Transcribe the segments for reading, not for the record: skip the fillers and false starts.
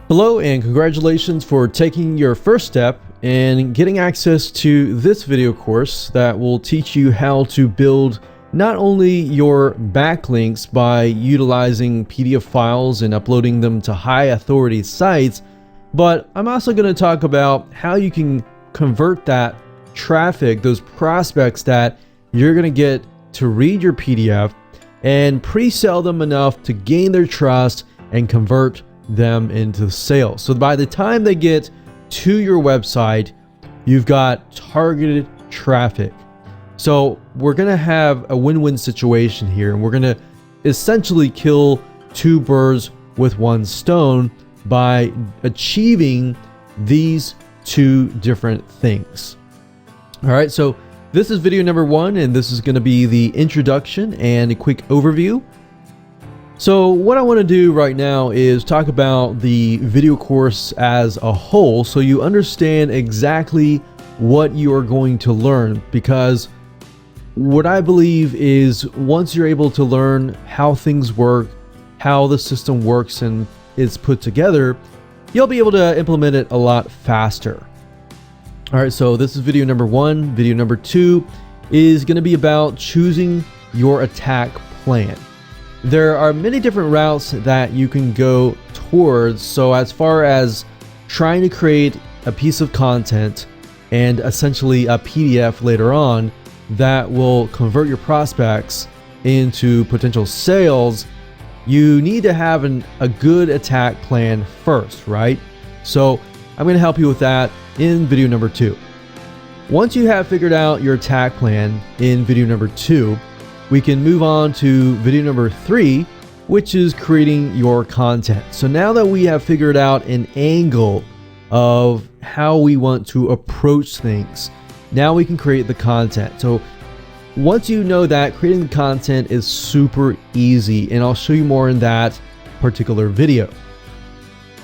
Hello and congratulations for taking your first step and getting access to this video course that will teach you how to build not only your backlinks by utilizing PDF files and uploading them to high authority sites, but I'm also going to talk about how you can convert that traffic, those prospects that you're going to get to read your PDF, and pre-sell them enough to gain their trust and convert them into sales. So by the time they get to your website, you've got targeted traffic. So we're going to have a win-win situation here, and we're going to essentially kill two birds with one stone by achieving these two different things. All right, so this is video number 1, and this is going to be the introduction and a quick overview. So what I want to do right now is talk about the video course as a whole so you understand exactly what you are going to learn, because what I believe is once you're able to learn how things work, how the system works and is put together, you'll be able to implement it a lot faster. All right, so this is video number 1. Video number 2 is going to be about choosing your attack plan. There are many different routes that you can go towards. So as far as trying to create a piece of content and essentially a PDF later on that will convert your prospects into potential sales, you need to have a good attack plan first, right? So I'm going to help you with that in video number 2. Once you have figured out your attack plan in video number 2, we can move on to video number 3, which is creating your content. So now that we have figured out an angle of how we want to approach things, now we can create the content. So once you know that, creating the content is super easy, and I'll show you more in that particular video.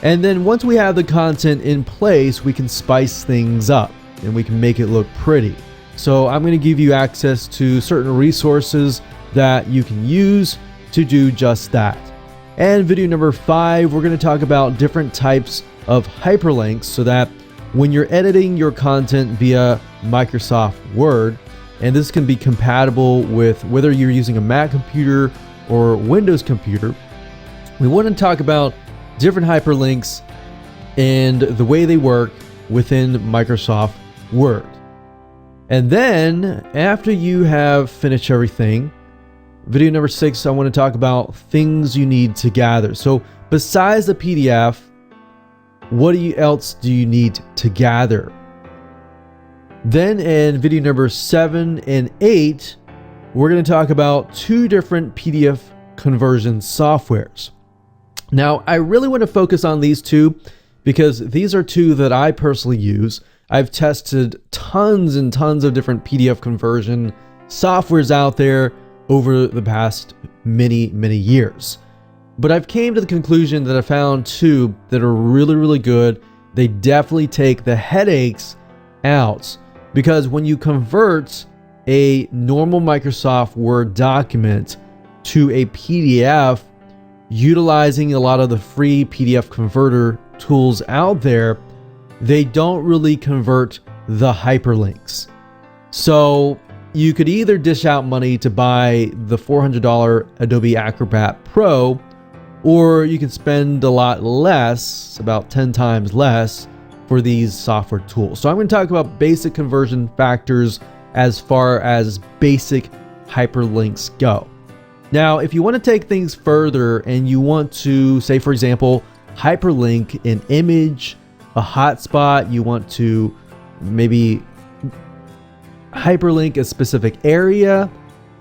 And then once we have the content in place, we can spice things up and we can make it look pretty. So I'm going to give you access to certain resources that you can use to do just that. And video number 5, we're going to talk about different types of hyperlinks so that when you're editing your content via Microsoft Word, and this can be compatible with whether you're using a Mac computer or Windows computer, we want to talk about different hyperlinks and the way they work within Microsoft Word. And then after you have finished everything, video number 6, I want to talk about things you need to gather. So besides the PDF, what else do you need to gather? Then in video number 7 and 8, we're going to talk about 2 different PDF conversion softwares. Now, I really want to focus on these 2 because these are 2 that I personally use. I've tested tons and tons of different PDF conversion softwares out there over the past many years. But I've came to the conclusion that I found 2 that are really good. They definitely take the headaches out, because when you convert a normal Microsoft Word document to a PDF, utilizing a lot of the free PDF converter tools out there, they don't really convert the hyperlinks. So you could either dish out money to buy the $400 Adobe Acrobat Pro, or you can spend a lot less, about 10 times less, for these software tools. So I'm going to talk about basic conversion factors as far as basic hyperlinks go. Now, if you want to take things further and you want to, say for example, hyperlink an image, a hotspot, you want to maybe hyperlink a specific area,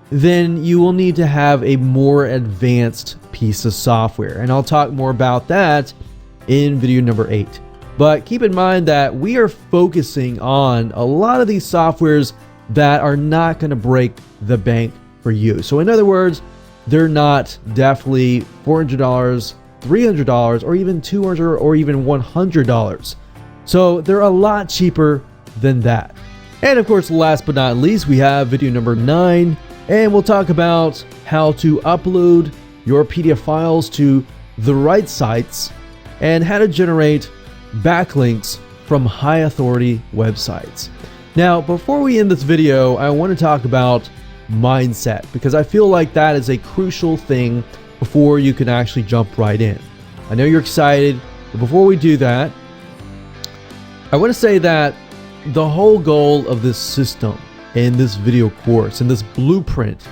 then you will need to have a more advanced piece of software. And I'll talk more about that in video number 8. But keep in mind that we are focusing on a lot of these softwares that are not going to break the bank for you. So in other words, they're not definitely $400, $300, or even $200 or even $100. So they're a lot cheaper than that. And of course, last but not least, we have video number 9, and we'll talk about how to upload your PDF files to the right sites and how to generate backlinks from high authority websites. Now, before we end this video, I want to talk about mindset, because I feel like that is a crucial thing before you can actually jump right in. I know you're excited, but before we do that, I want to say that the whole goal of this system in this video course, in this blueprint,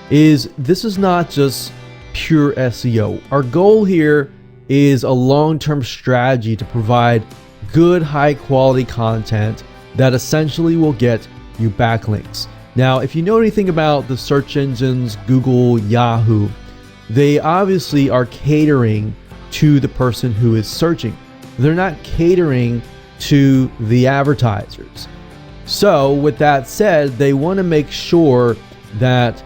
is this is not just pure SEO. Our goal here is a long-term strategy to provide good, high-quality content that essentially will get you backlinks. Now, if you know anything about the search engines, Google, Yahoo, they obviously are catering to the person who is searching. They're not catering to the advertisers. So with that said, they want to make sure that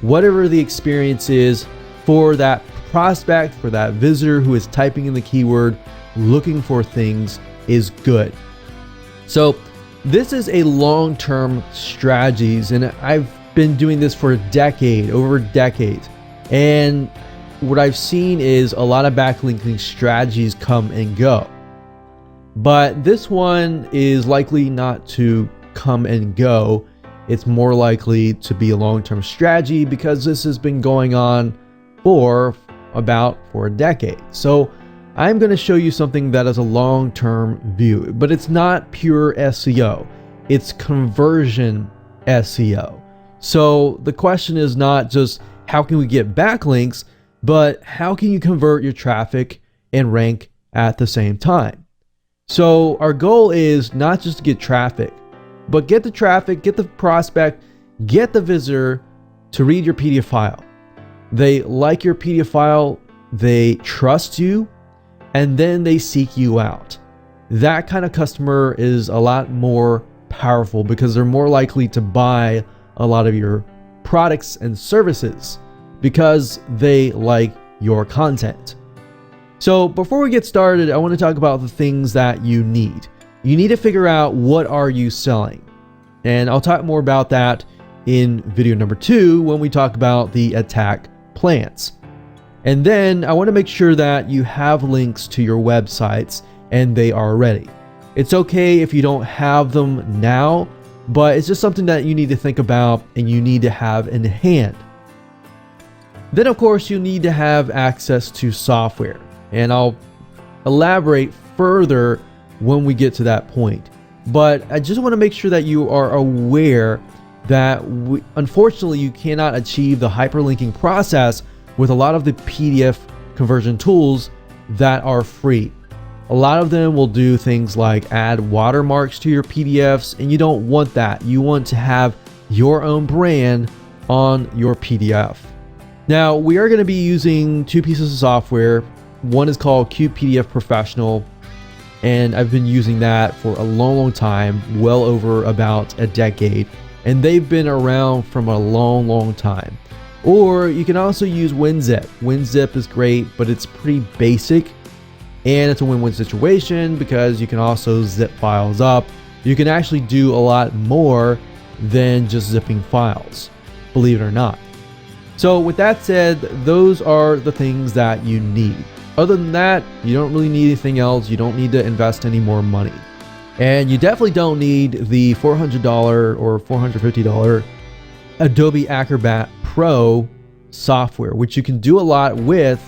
whatever the experience is for that prospect, for that visitor who is typing in the keyword, looking for things, is good. So this is a long-term strategies, and I've been doing this for a decade, over a decade. And what I've seen is a lot of backlinking strategies come and go. But this one is likely not to come and go. It's more likely to be a long-term strategy because this has been going on for a decade. So I'm going to show you something that is a long-term view, but it's not pure SEO. It's conversion SEO. So the question is not just how can we get backlinks, but how can you convert your traffic and rank at the same time? So our goal is not just to get traffic, but get the traffic, get the prospect, get the visitor to read your PDF file. They like your PDF file, they trust you, and then they seek you out. That kind of customer is a lot more powerful because they're more likely to buy a lot of your products and services because they like your content. So before we get started, I want to talk about the things that you need. You need to figure out what are you selling. And I'll talk more about that in video number 2 when we talk about the attack plans. And then I want to make sure that you have links to your websites and they are ready. It's okay if you don't have them now, but it's just something that you need to think about and you need to have in hand. Then of course you need to have access to software, and I'll elaborate further when we get to that point. But I just want to make sure that you are aware that unfortunately you cannot achieve the hyperlinking process with a lot of the PDF conversion tools that are free. A lot of them will do things like add watermarks to your PDFs, and you don't want that. You want to have your own brand on your PDF. Now, we are going to be using 2 pieces of software. One is called PDF Professional, and I've been using that for a long time, well over about a decade, and they've been around from a long time. Or you can also use Winzip. Winzip is great, but it's pretty basic, and it's a win-win situation because you can also zip files up. You can actually do a lot more than just zipping files, believe it or not. So with that said, those are the things that you need. Other than that, you don't really need anything else. You don't need to invest any more money. And you definitely don't need the $400 or $450 Adobe Acrobat Pro software, which you can do a lot with,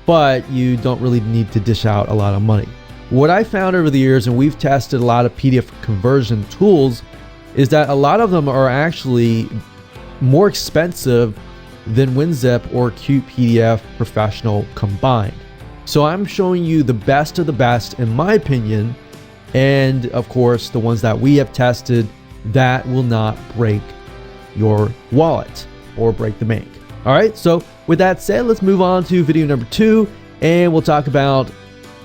but you don't really need to dish out a lot of money. What I found over the years, and we've tested a lot of PDF conversion tools, is that a lot of them are actually more expensive than Winzip or PDF Professional combined. So I'm showing you the best of the best in my opinion, and of course the ones that we have tested that will not break your wallet or break the bank. All right, so with that said, let's move on to video number 2, and we'll talk about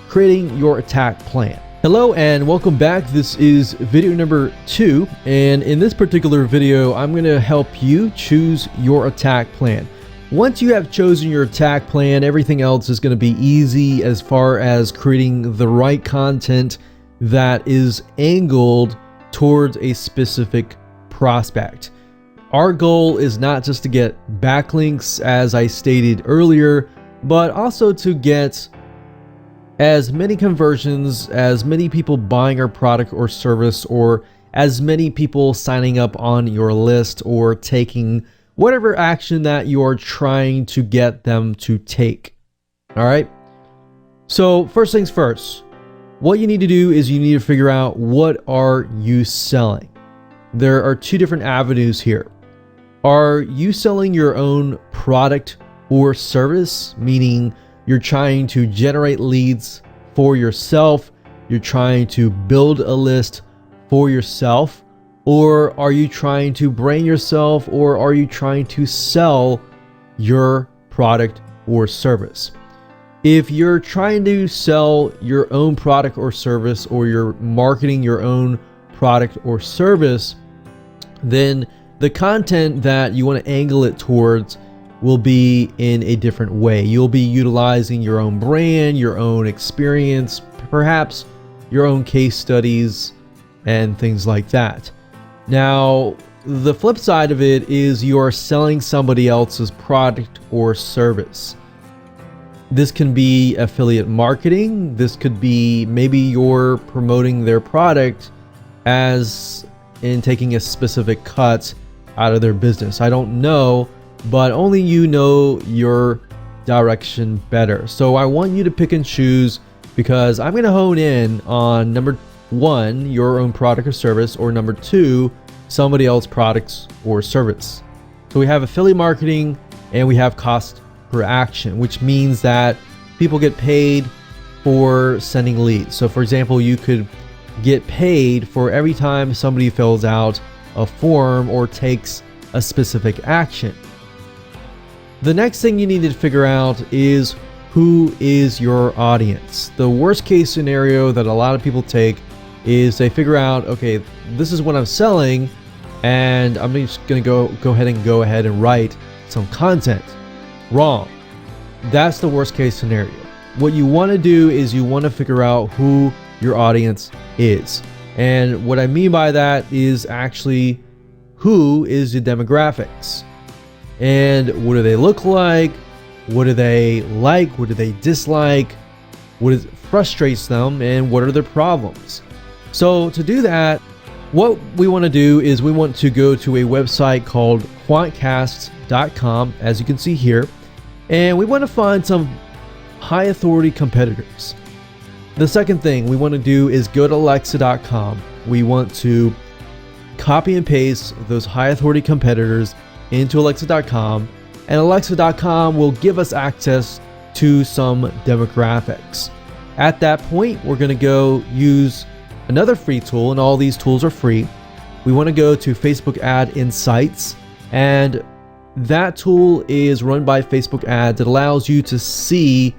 creating your attack plan. Hello and welcome back. This is video number 2, and in this particular video I'm going to help you choose your attack plan. Once you have chosen your attack plan, everything else is going to be easy as far as creating the right content that is angled towards a specific prospect. Our goal is not just to get backlinks, as I stated earlier, but also to get as many conversions, as many people buying our product or service, or as many people signing up on your list or taking whatever action that you're trying to get them to take. All right. So first things first, what you need to do is you need to figure out, what are you selling? There are two different avenues here. Are you selling your own product or service? Meaning you're trying to generate leads for yourself. You're trying to build a list for yourself. Or are you trying to brand yourself, or are you trying to sell your product or service? If you're trying to sell your own product or service, or you're marketing your own product or service, then the content that you want to angle it towards will be in a different way. You'll be utilizing your own brand, your own experience, perhaps your own case studies and things like that. Now, the flip side of it is you are selling somebody else's product or service. This can be affiliate marketing. This could be maybe you're promoting their product as in taking a specific cut out of their business. I don't know, but only you know your direction better. So I want you to pick and choose, because I'm going to hone in on number one, your own product or service, or number two, somebody else's products or service. So we have affiliate marketing and we have cost per action, which means that people get paid for sending leads. So for example, you could get paid for every time somebody fills out a form or takes a specific action. The next thing you need to figure out is, who is your audience? The worst case scenario that a lot of people take is they figure out, okay, this is what I'm selling, and I'm just gonna go ahead and write some content. Wrong. That's the worst case scenario. What you want to do is you want to figure out who your audience is. And what I mean by that is actually, who is the demographics? And what do they look like? What do they like? What do they dislike? What frustrates them? And what are their problems? So to do that, what we want to do is we want to go to a website called Quantcast.com, as you can see here, and we want to find some high authority competitors. The second thing we want to do is go to Alexa.com. We want to copy and paste those high authority competitors into Alexa.com, and Alexa.com will give us access to some demographics. At that point, we're going to go use another free tool, and all these tools are free. We want to go to Facebook Ad Insights, and that tool is run by Facebook Ads. It allows you to see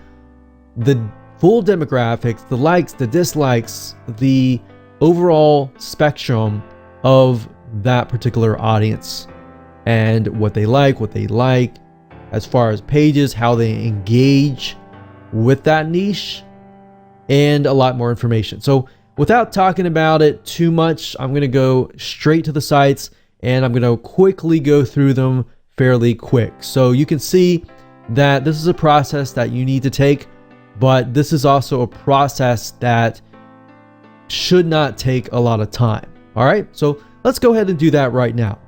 the full demographics, the likes, the dislikes, the overall spectrum of that particular audience, and what they like as far as pages, how they engage with that niche, and a lot more information. So without talking about it too much, I'm going to go straight to the sites, and I'm going to quickly go through them fairly quick. So you can see that this is a process that you need to take, but this is also a process that should not take a lot of time. All right, so let's go ahead and do that right now.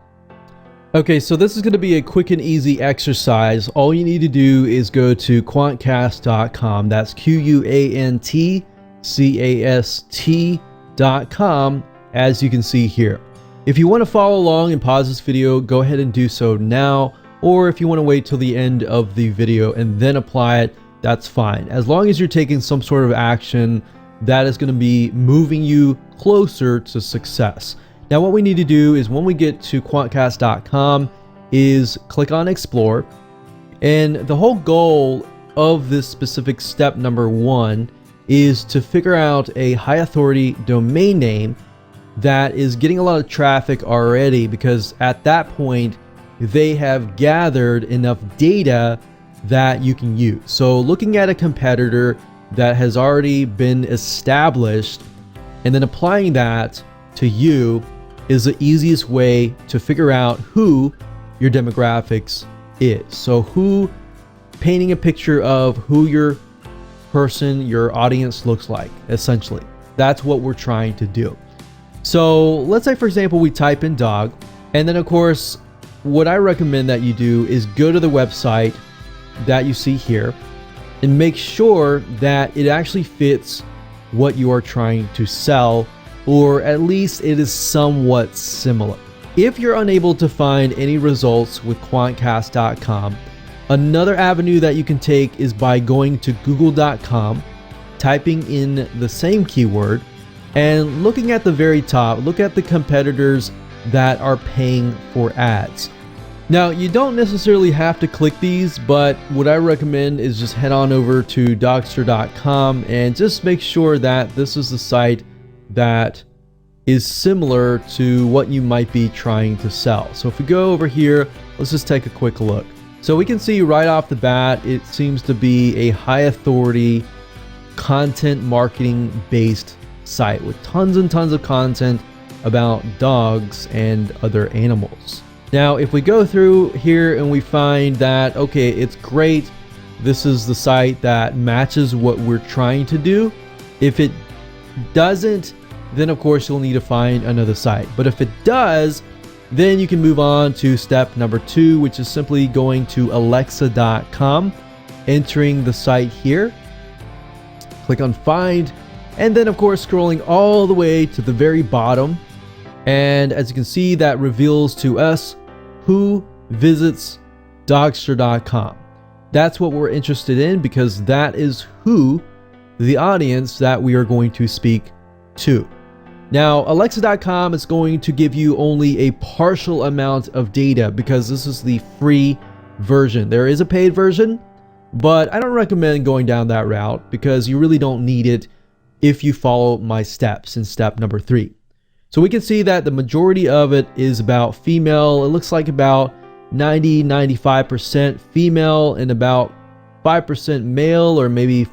Okay, so this is going to be a quick and easy exercise. All you need to do is go to Quantcast.com. That's Quantcast.com, as you can see here. If you want to follow along and pause this video, go ahead and do so now. Or if you want to wait till the end of the video and then apply it, that's fine. As long as you're taking some sort of action that is going to be moving you closer to success. Now, what we need to do is, when we get to Quantcast.com, is click on Explore. And the whole goal of this specific step number one is to figure out a high authority domain name that is getting a lot of traffic already, because at that point they have gathered enough data that you can use. So looking at a competitor that has already been established and then applying that to you is the easiest way to figure out who your demographics is. So painting a picture of who your person, your audience looks like, essentially. That's what we're trying to do. So let's say, for example, we type in dog, and then of course, what I recommend that you do is go to the website that you see here and make sure that it actually fits what you are trying to sell, or at least it is somewhat similar. If you're unable to find any results with Quantcast.com, another avenue that you can take is by going to Google.com, typing in the same keyword, and looking at the very top, look at the competitors that are paying for ads. Now, you don't necessarily have to click these, but what I recommend is just head on over to Dogster.com and just make sure that this is the site that is similar to what you might be trying to sell. So if we go over here, let's just take a quick look. So we can see right off the bat, it seems to be a high authority content marketing based site with tons and tons of content about dogs and other animals. Now, if we go through here and we find that, okay, it's great, this is the site that matches what we're trying to do. If it doesn't, then of course you'll need to find another site. But if it does, then you can move on to step number 2, which is simply going to Alexa.com, entering the site here, click on find, and then of course scrolling all the way to the very bottom. And as you can see, that reveals to us who visits Dogster.com. That's what we're interested in, because that is who the audience that we are going to speak to. Now, Alexa.com is going to give you only a partial amount of data because this is the free version. There is a paid version, but I don't recommend going down that route because you really don't need it if you follow my steps in step number 3. So we can see that the majority of it is about female. It looks like about 90-95% female and about 5% male, or maybe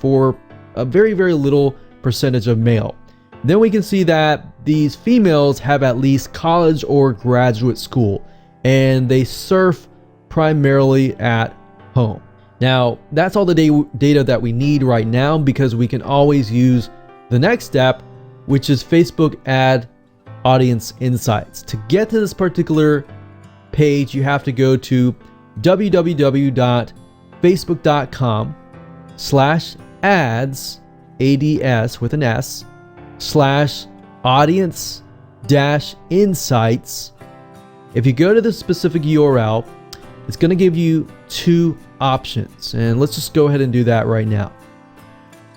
a very, very little percentage of male. Then we can see that these females have at least college or graduate school, and they surf primarily at home. Now, that's all the data that we need right now, because we can always use the next step, which is Facebook ad audience insights. To get to this particular page, you have to go to www.facebook.com/ads, ADS with an S, /audience-insights. If you go to this specific URL, it's going to give you 2 options, and let's just go ahead and do that right now.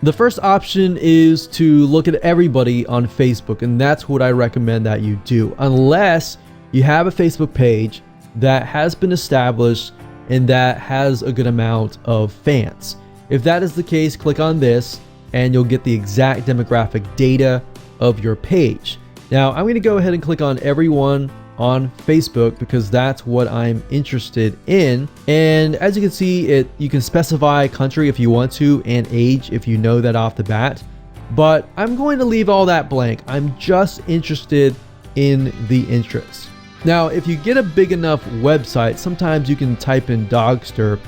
The first option is to look at everybody on Facebook, and that's what I recommend that you do, unless you have a Facebook page that has been established and that has a good amount of fans. If that is the case, click on this and you'll get the exact demographic data of your page. Now, I'm going to go ahead and click on everyone on Facebook because that's what I'm interested in. And as you can see, you can specify country if you want to, and age if you know that off the bat. But I'm going to leave all that blank. I'm just interested in the interest. Now, if you get a big enough website, sometimes you can type in Dogster,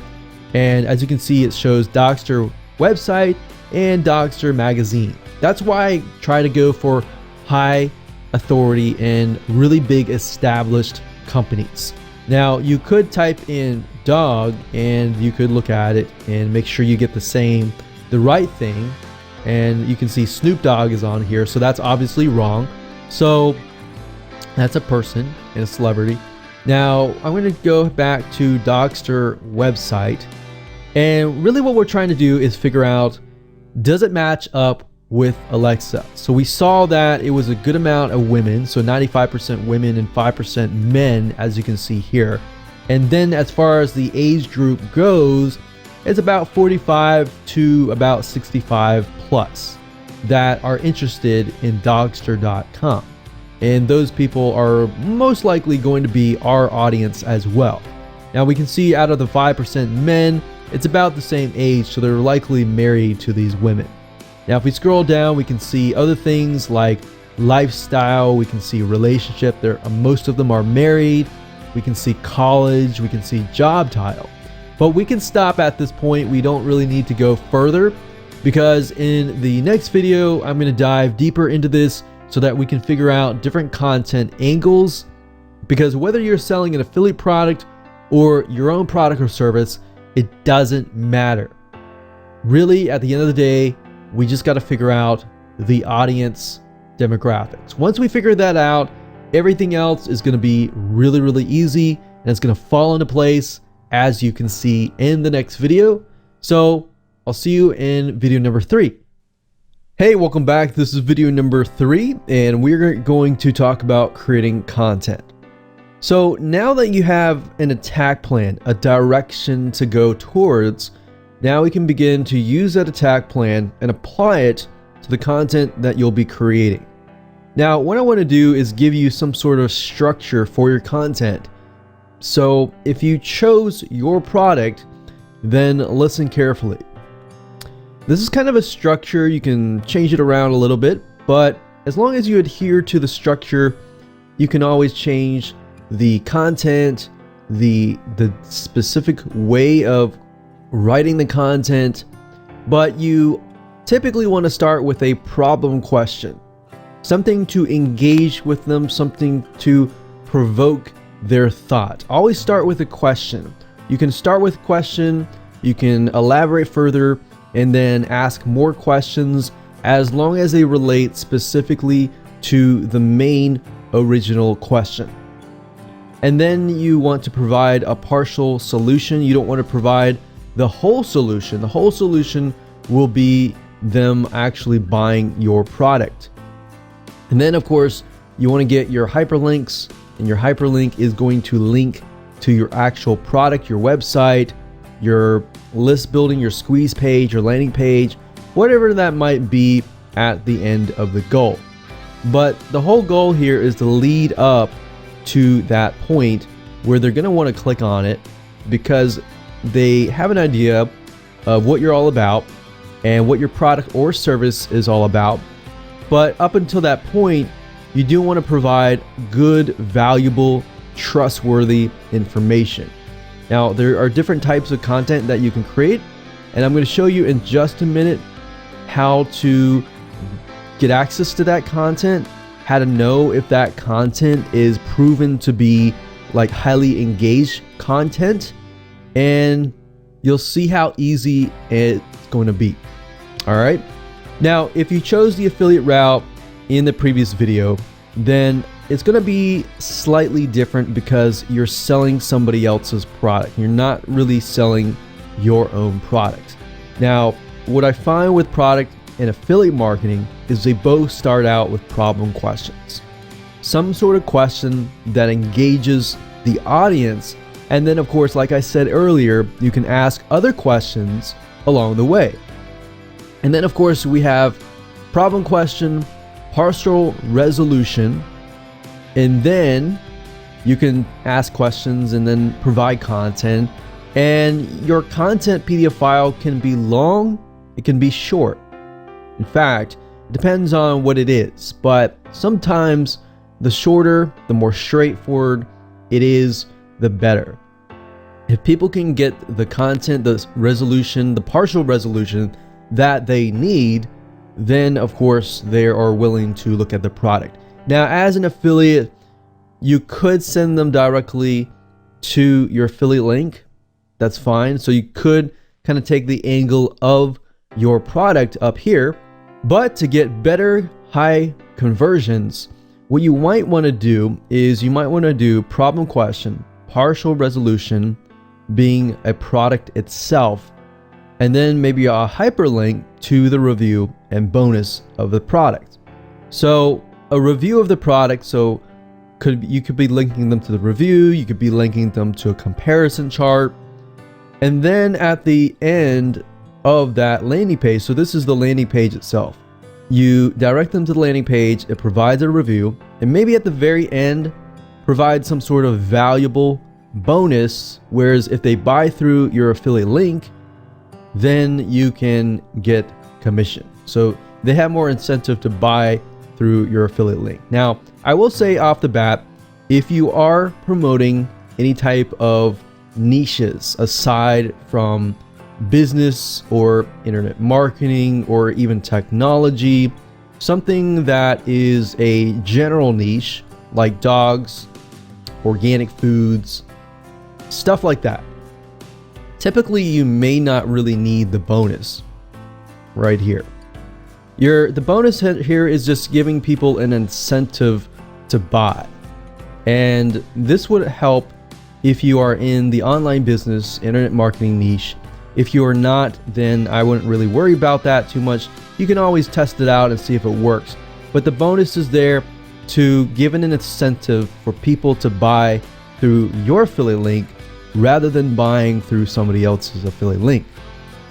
and as you can see, it shows Dogster website and Dogster magazine. That's why I try to go for high authority and really big established companies. Now, you could type in dog and you could look at it and make sure you get the right thing. And you can see Snoop Dogg is on here, so that's obviously wrong. So that's a person and a celebrity. Now, I'm going to go back to Dogster website, and really what we're trying to do is figure out, does it match up with Alexa? So we saw that it was a good amount of women, so 95% women and 5% men, as you can see here. And then as far as the age group goes, it's about 45 to about 65 plus that are interested in Dogster.com. And those people are most likely going to be our audience as well. Now we can see out of the 5% men, it's about the same age, so they're likely married to these women. Now if we scroll down, we can see other things like lifestyle, we can see relationship. Most of them are married. We can see college, we can see job title. But we can stop at this point. We don't really need to go further. because in the next video, I'm going to dive deeper into this so that we can figure out different content angles. Because whether you're selling an affiliate product or your own product or service, it doesn't matter. Really, at the end of the day, we just got to figure out the audience demographics. Once we figure that out, everything else is going to be really, really easy, and it's going to fall into place, as you can see in the next video. So I'll see you in video number 3. Hey, welcome back. This is video number 3, and we're going to talk about creating content. So now that you have an attack plan, a direction to go towards, now we can begin to use that attack plan and apply it to the content that you'll be creating. Now, what I want to do is give you some sort of structure for your content. So if you chose your product, then listen carefully. This is kind of a structure. You can change it around a little bit, but as long as you adhere to the structure, you can always change the content, the specific way of writing the content, but you typically want to start with a problem question. Something to engage with them, something to provoke their thought. Always start with a question. You can start with a question, you can elaborate further, and then ask more questions as long as they relate specifically to the main original question. And then you want to provide a partial solution. You don't want to provide the whole solution. The whole solution will be them actually buying your product. And then of course, you want to get your hyperlinks, and your hyperlink is going to link to your actual product, your website, your list building, your squeeze page, your landing page, whatever that might be at the end of the goal. But the whole goal here is to lead up to that point where they're going to want to click on it because they have an idea of what you're all about and what your product or service is all about. But up until that point, you do want to provide good, valuable, trustworthy information. Now, there are different types of content that you can create, and I'm going to show you in just a minute how to get access to that content, how to know if that content is proven to be like highly engaged content, and you'll see how easy it's going to be. All right. Now, if you chose the affiliate route in the previous video, then it's going to be slightly different because you're selling somebody else's product. You're not really selling your own product. Now, what I find with product and affiliate marketing is they both start out with problem questions. Some sort of question that engages the audience. And then of course, like I said earlier, you can ask other questions along the way. And then of course, we have problem question, partial resolution, and then you can ask questions and then provide content. And your content PDF file can be long, it can be short. In fact, it depends on what it is, but sometimes the shorter, the more straightforward it is, the better. If people can get the content, the resolution, the partial resolution that they need, then of course they are willing to look at the product. Now, as an affiliate, you could send them directly to your affiliate link. That's fine. So you could kind of take the angle of your product up here, but to get better high conversions, what you might want to do is you might want to do problem question, partial resolution being a product itself, and then maybe a hyperlink to the review and bonus of the product. So a review of the product, so you could be linking them to the review, you could be linking them to a comparison chart, and then at the end of that landing page, so this is the landing page itself, you direct them to the landing page, it provides a review, and maybe at the very end provide some sort of valuable bonus, whereas if they buy through your affiliate link, then you can get commission. So they have more incentive to buy through your affiliate link. Now, I will say off the bat, if you are promoting any type of niches aside from business or internet marketing or even technology, something that is a general niche like dogs, organic foods, stuff like that. Typically, you may not really need the bonus right here. The bonus here is just giving people an incentive to buy. And this would help if you are in the online business, internet marketing niche. If you are not, then I wouldn't really worry about that too much. You can always test it out and see if it works. But the bonus is there to give an incentive for people to buy through your affiliate link rather than buying through somebody else's affiliate link.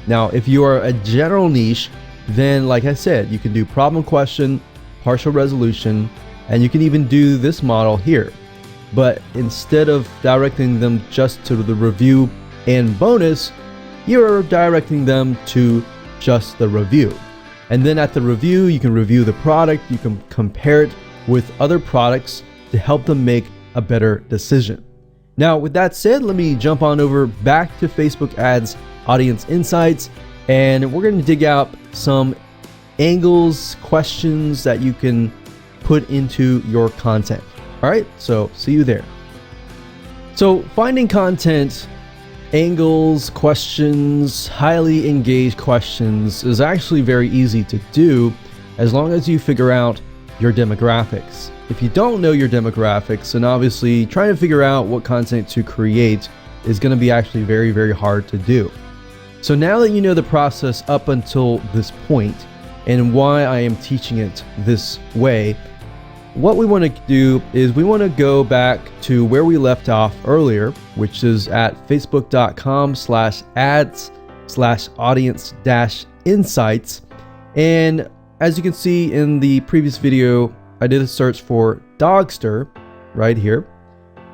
Now, if you are a general niche, then like I said, you can do problem question, partial resolution, and you can even do this model here. But instead of directing them just to the review and bonus, you're directing them to just the review. And then at the review, you can review the product, you can compare it with other products to help them make a better decision. Now, with that said, let me jump on over back to Facebook Ads Audience Insights, and we're going to dig out some angles, questions that you can put into your content. All right, so see you there. So finding content, angles, questions, highly engaged questions is actually very easy to do as long as you figure out your demographics. If you don't know your demographics, then obviously trying to figure out what content to create is going to be actually very, very hard to do. So now that you know the process up until this point and why I am teaching it this way, what we want to do is we want to go back to where we left off earlier, which is at facebook.com/ads/audience-insights. And as you can see in the previous video, I did a search for Dogster right here.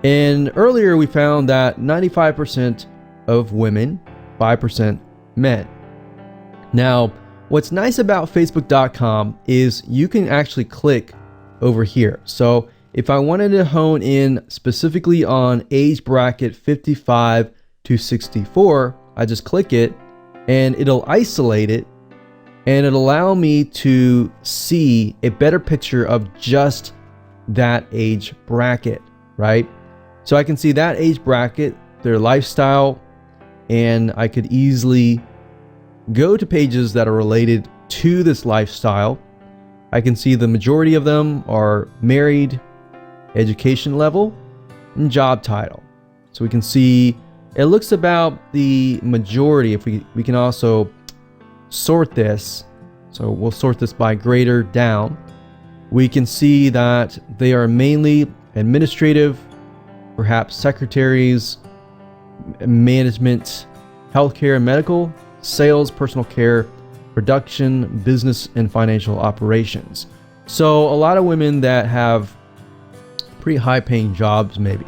And earlier we found that 95% of women, 5% men. Now, what's nice about facebook.com is you can actually click over here. So if I wanted to hone in specifically on age bracket 55 to 64, I just click it and it'll isolate it and it'll allow me to see a better picture of just that age bracket, right? So I can see that age bracket, their lifestyle, and I could easily go to pages that are related to this lifestyle. I can see the majority of them are married, education level, and job title. So we can see it looks about the majority. If we can also sort this, so we'll sort this by greater down. We can see that they are mainly administrative, perhaps secretaries, management, healthcare and medical, sales, personal care, production, business, and financial operations. So a lot of women that have pretty high paying jobs maybe.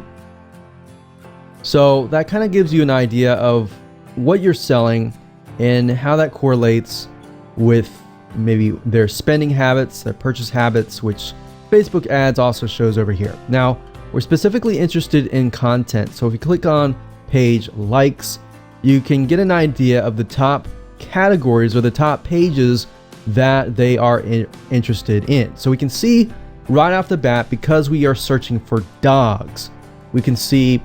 So that kind of gives you an idea of what you're selling and how that correlates with maybe their spending habits, their purchase habits, which Facebook ads also shows over here. Now, we're specifically interested in content. So if you click on page likes, you can get an idea of the top categories or the top pages that they are interested in. So we can see right off the bat, because we are searching for dogs, we can see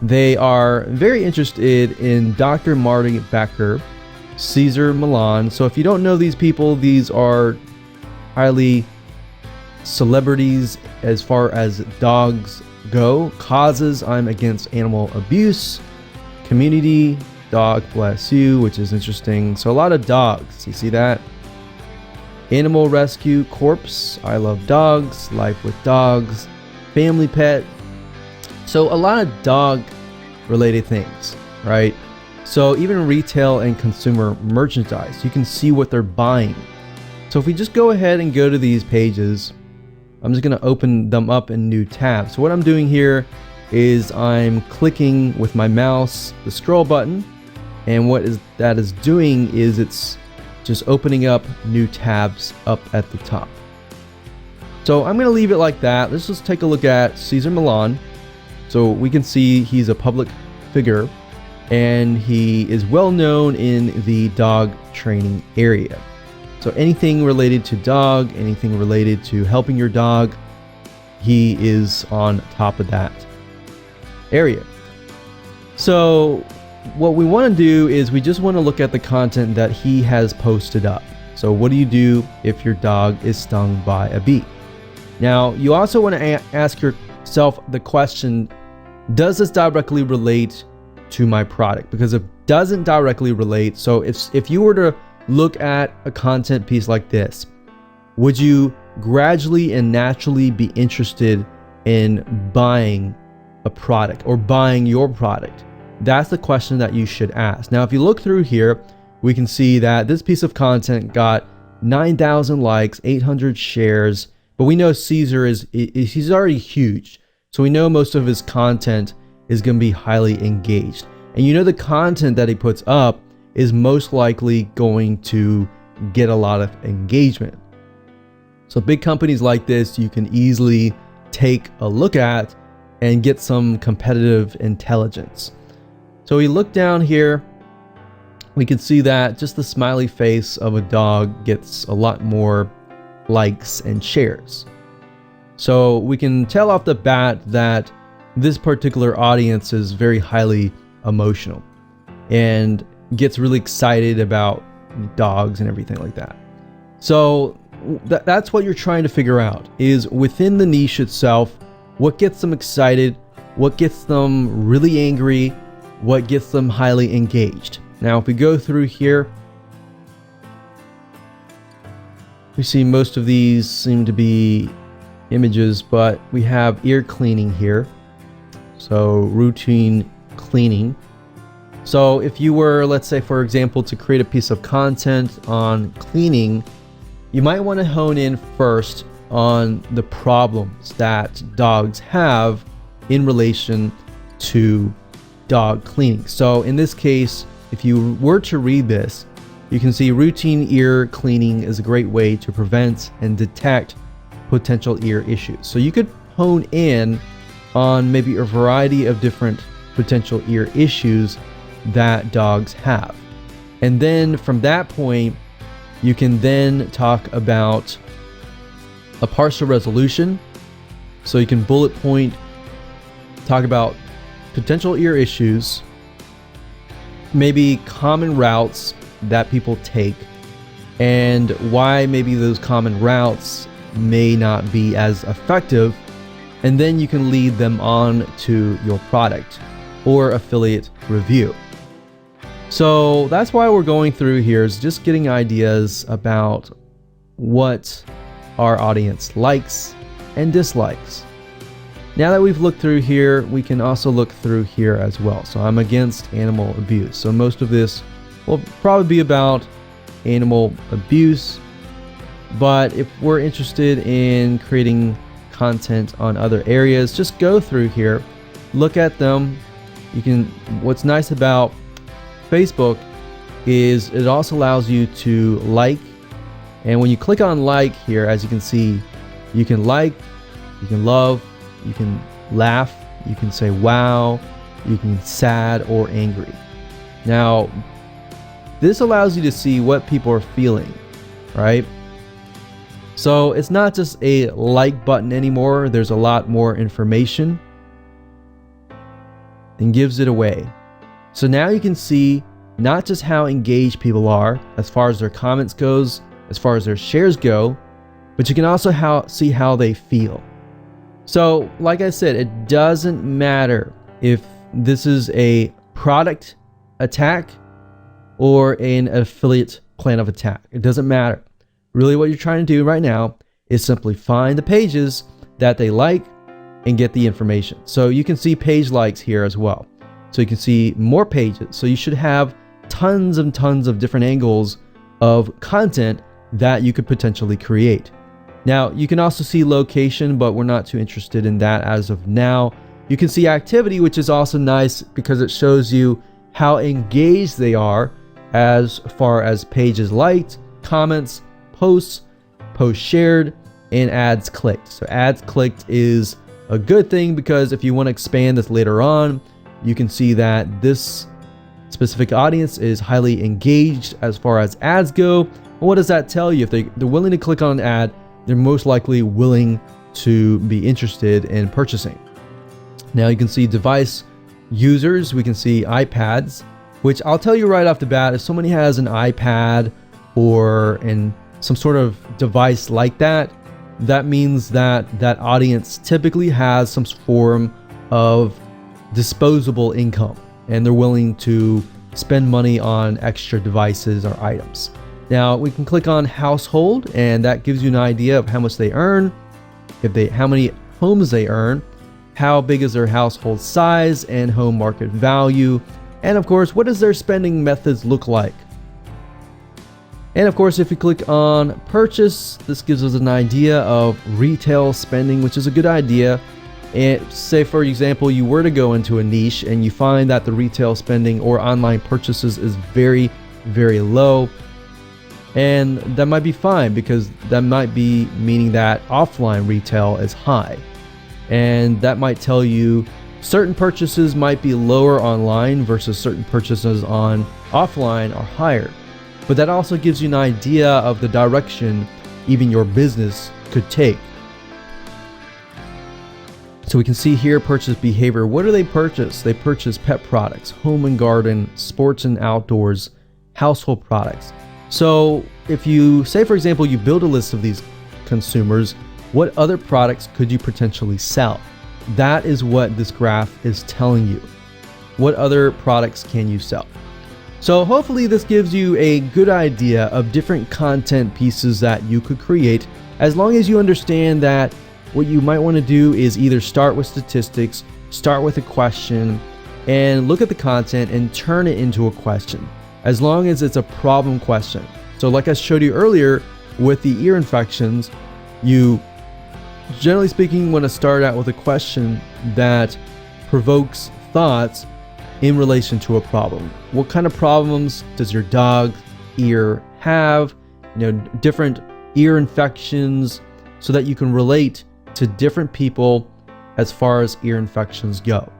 they are very interested in Dr. Marty Becker, Cesar Millan. So if you don't know these people, these are highly celebrities as far as dogs go. Causes: I'm against animal abuse. Community: dog bless you, which is interesting. So a lot of dogs, you see that? Animal rescue: corpse, I love dogs. Life with dogs. Family pet. So a lot of dog related things, right? So even retail and consumer merchandise, you can see what they're buying. So if we just go ahead and go to these pages, I'm just going to open them up in new tabs. So what I'm doing here is I'm clicking with my mouse the scroll button, and what that is doing is it's just opening up new tabs up at the top. So I'm going to leave it like that. Let's just take a look at Cesar Millan. So we can see he's a public figure. and he is well known in the dog training area. So anything related to dog, anything related to helping your dog, he is on top of that area. So what we want to do is we just want to look at the content that he has posted up. So what do you do if your dog is stung by a bee? Now, you also want to ask yourself the question, does this directly relate to my product? Because if it doesn't directly relate, so if you were to look at a content piece like this, would you gradually and naturally be interested in buying a product or buying your product? That's the question that you should ask. Now, if you look through here, we can see that this piece of content got 9,000 likes, 800 shares, but we know Caesar he's already huge. So we know most of his content is going to be highly engaged. And you know the content that he puts up is most likely going to get a lot of engagement. So big companies like this, you can easily take a look at and get some competitive intelligence. So we look down here, we can see that just the smiley face of a dog gets a lot more likes and shares. So we can tell off the bat that this particular audience is very highly emotional and gets really excited about dogs and everything like that. So that's what you're trying to figure out, is within the niche itself, what gets them excited, what gets them really angry, what gets them highly engaged. Now, if we go through here, we see most of these seem to be images, but we have ear cleaning here. So routine cleaning. So if you were, let's say, for example, to create a piece of content on cleaning, you might want to hone in first on the problems that dogs have in relation to dog cleaning. So in this case, if you were to read this, you can see routine ear cleaning is a great way to prevent and detect potential ear issues. So you could hone in on maybe a variety of different potential ear issues that dogs have. And then from that point, you can then talk about a partial resolution. So you can bullet point, talk about potential ear issues, maybe common routes that people take, and why maybe those common routes may not be as effective, and then you can lead them on to your product or affiliate review. So that's why we're going through here, is just getting ideas about what our audience likes and dislikes. Now that we've looked through here, we can also look through here as well. So I'm against animal abuse. So most of this will probably be about animal abuse. But if we're interested in creating content on other areas, just go through here, look at them. What's nice about Facebook is it also allows you to like. And when you click on like here, as you can see, you can like, you can love, you can laugh, you can say wow, you can be sad or angry. Now, this allows you to see what people are feeling, right? So it's not just a like button anymore. There's a lot more information and gives it away. So now you can see not just how engaged people are as far as their comments goes, as far as their shares go, but you can also see how they feel. So like I said, it doesn't matter if this is a product attack or an affiliate plan of attack. It doesn't matter. Really what you're trying to do right now is simply find the pages that they like and get the information. So you can see page likes here as well. So you can see more pages. So you should have tons and tons of different angles of content that you could potentially create. Now, you can also see location, but we're not too interested in that as of now. You can see activity, which is also nice because it shows you how engaged they are as far as pages liked, comments, posts shared, and ads clicked. So ads clicked is a good thing because if you want to expand this later on, you can see that this specific audience is highly engaged as far as ads go. And what does that tell you? If they're willing to click on an ad, they're most likely willing to be interested in purchasing. Now you can see device users, we can see iPads, which I'll tell you right off the bat, if somebody has an iPad or some sort of device like that, that means that that audience typically has some form of disposable income and they're willing to spend money on extra devices or items. Now we can click on household and that gives you an idea of how much they earn, how many homes they earn, how big is their household size and home market value, and of course, what does their spending methods look like? And of course, if you click on purchase, this gives us an idea of retail spending, which is a good idea. And say, for example, you were to go into a niche and you find that the retail spending or online purchases is very, very low. And that might be fine because that might be meaning that offline retail is high. And that might tell you certain purchases might be lower online versus certain purchases on offline are higher. But that also gives you an idea of the direction even your business could take. So we can see here purchase behavior. What do they purchase? They purchase pet products, home and garden, sports and outdoors, household products. So if you say, for example, you build a list of these consumers, what other products could you potentially sell? That is what this graph is telling you. What other products can you sell? So hopefully this gives you a good idea of different content pieces that you could create, as long as you understand that what you might want to do is either start with statistics, start with a question, and look at the content and turn it into a question, as long as it's a problem question. So like I showed you earlier with the ear infections, you generally speaking want to start out with a question that provokes thoughts in relation to a problem. What kind of problems does your dog's ear have? Different ear infections, so that you can relate to different people as far as ear infections go.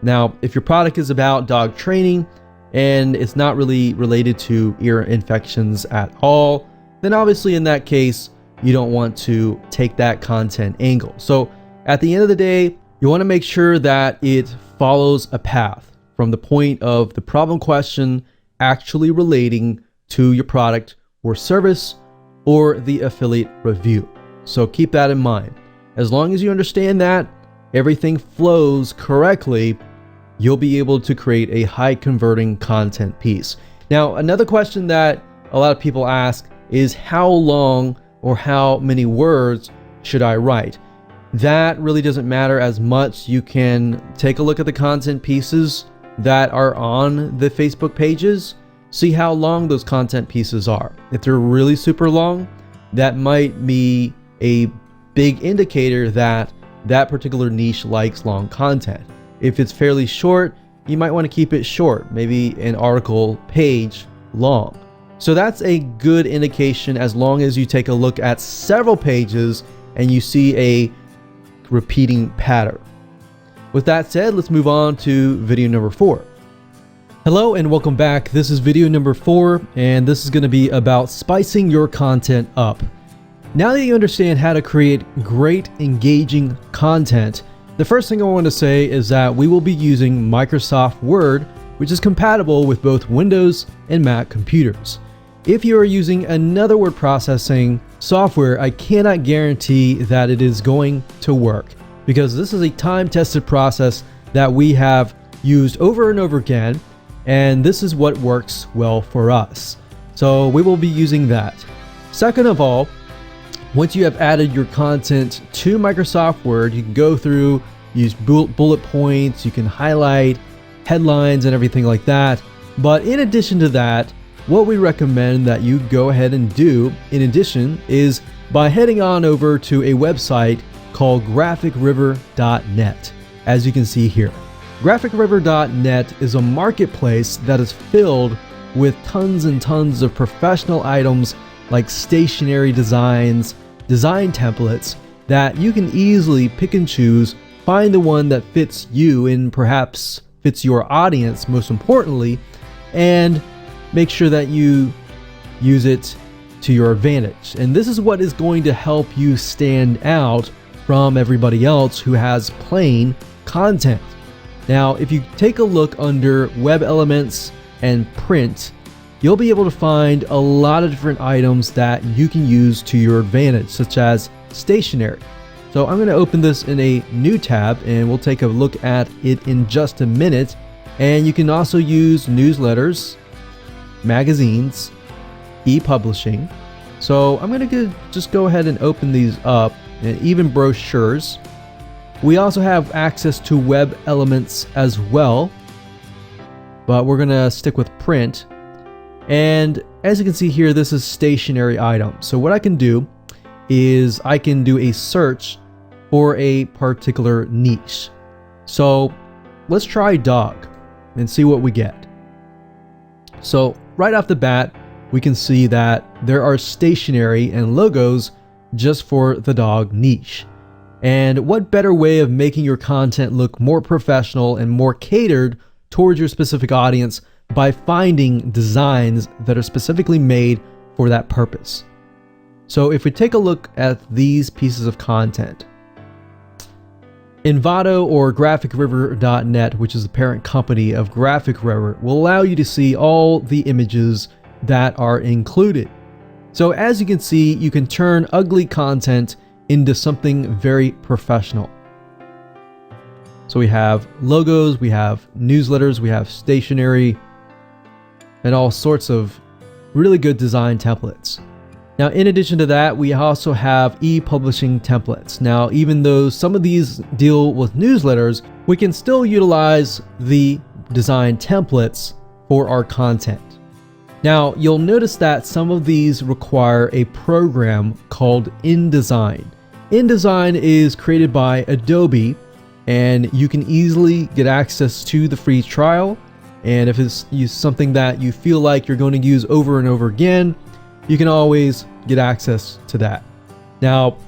Now, if your product is about dog training and it's not really related to ear infections at all, then obviously in that case, you don't want to take that content angle. So at the end of the day, you want to make sure that it follows a path from the point of the problem question actually relating to your product or service or the affiliate review. So keep that in mind. As long as you understand that everything flows correctly, you'll be able to create a high converting content piece. Now, another question that a lot of people ask is how long or how many words should I write? That really doesn't matter as much. You can take a look at the content pieces that are on the Facebook pages, see how long those content pieces are. If they're really super long, that might be a big indicator that that particular niche likes long content. If it's fairly short, you might want to keep it short, maybe an article page long. So that's a good indication, as long as you take a look at several pages and you see a repeating pattern. With that said, let's move on to video number 4. Hello and welcome back. This is video number 4, and this is going to be about spicing your content up. Now that you understand how to create great engaging content, the first thing I want to say is that we will be using Microsoft Word, which is compatible with both Windows and Mac computers. If you are using another word processing software, I cannot guarantee that it is going to work, because this is a time-tested process that we have used over and over again, and this is what works well for us. So we will be using that. Second of all, once you have added your content to Microsoft Word, you can go through, use bullet points, you can highlight headlines and everything like that. But in addition to that, what we recommend that you go ahead and do in addition is by heading on over to a website called graphicriver.net. As you can see here, graphicriver.net is a marketplace that is filled with tons and tons of professional items like stationery designs, design templates that you can easily pick and choose, find the one that fits you and perhaps fits your audience most importantly, and make sure that you use it to your advantage. And this is what is going to help you stand out from everybody else who has plain content. Now, if you take a look under web elements and print, you'll be able to find a lot of different items that you can use to your advantage, such as stationery. So I'm going to open this in a new tab and we'll take a look at it in just a minute. And you can also use newsletters, magazines, e-publishing. So I'm going to just go ahead and open these up, and even brochures. We also have access to web elements as well, but we're going to stick with print. And as you can see here, this is stationary items. So what I can do is I can do a search for a particular niche. So let's try dog and see what we get. So right off the bat, we can see that there are stationery and logos just for the dog niche. And what better way of making your content look more professional and more catered towards your specific audience by finding designs that are specifically made for that purpose. So if we take a look at these pieces of content, Envato or GraphicRiver.net, which is the parent company of Graphic River, will allow you to see all the images that are included. So as you can see, you can turn ugly content into something very professional. So we have logos, we have newsletters, we have stationery, and all sorts of really good design templates. Now, in addition to that, we also have e-publishing templates. Now, even though some of these deal with newsletters, we can still utilize the design templates for our content. Now, you'll notice that some of these require a program called InDesign. InDesign is created by Adobe, and you can easily get access to the free trial. And if it's something that you feel like you're going to use over and over again, you can always get access to that. Now,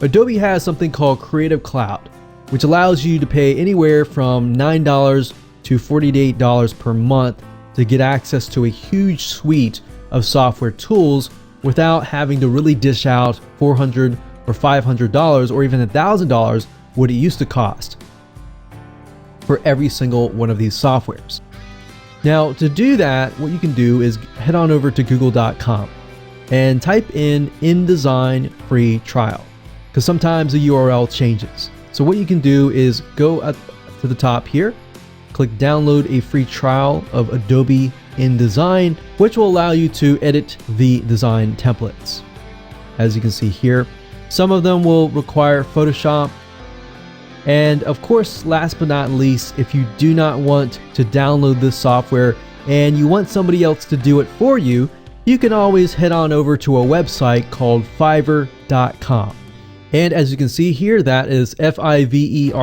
Adobe has something called Creative Cloud, which allows you to pay anywhere from $9 to $48 per month to get access to a huge suite of software tools without having to really dish out $400 or $500 or even $1,000 what it used to cost for every single one of these softwares. Now, to do that, what you can do is head on over to google.com and type in InDesign free trial, because sometimes the URL changes. So what you can do is go up to the top here, click download a free trial of Adobe InDesign, which will allow you to edit the design templates. As you can see here, some of them will require Photoshop. And of course, last but not least, if you do not want to download this software and you want somebody else to do it for you, you can always head on over to a website called Fiverr.com. And as you can see here, that is Fiverr.com,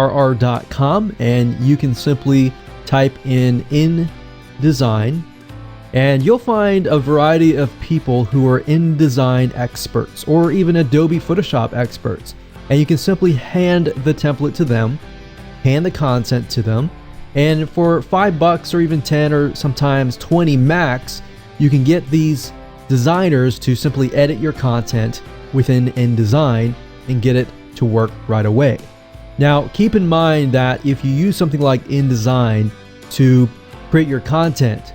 and you can simply type in InDesign, and you'll find a variety of people who are InDesign experts or even Adobe Photoshop experts. And you can simply hand the template to them, hand the content to them, and for $5 or even 10 or sometimes 20 max, you can get these designers to simply edit your content within InDesign and get it to work right away. Now, keep in mind that if you use something like InDesign to create your content,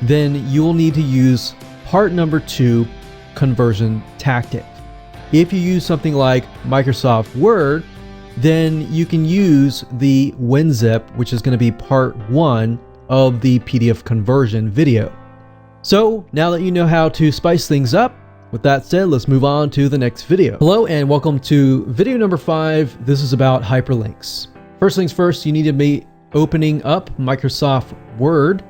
then you'll need to use part number 2, conversion tactic. If you use something like Microsoft Word, then you can use the Winzip, which is going to be part 1 of the PDF conversion video. So now that you know how to spice things up, with that said, let's move on to the next video. Hello and welcome to video number 5. This is about hyperlinks. First things first, you need to be opening up Microsoft Word,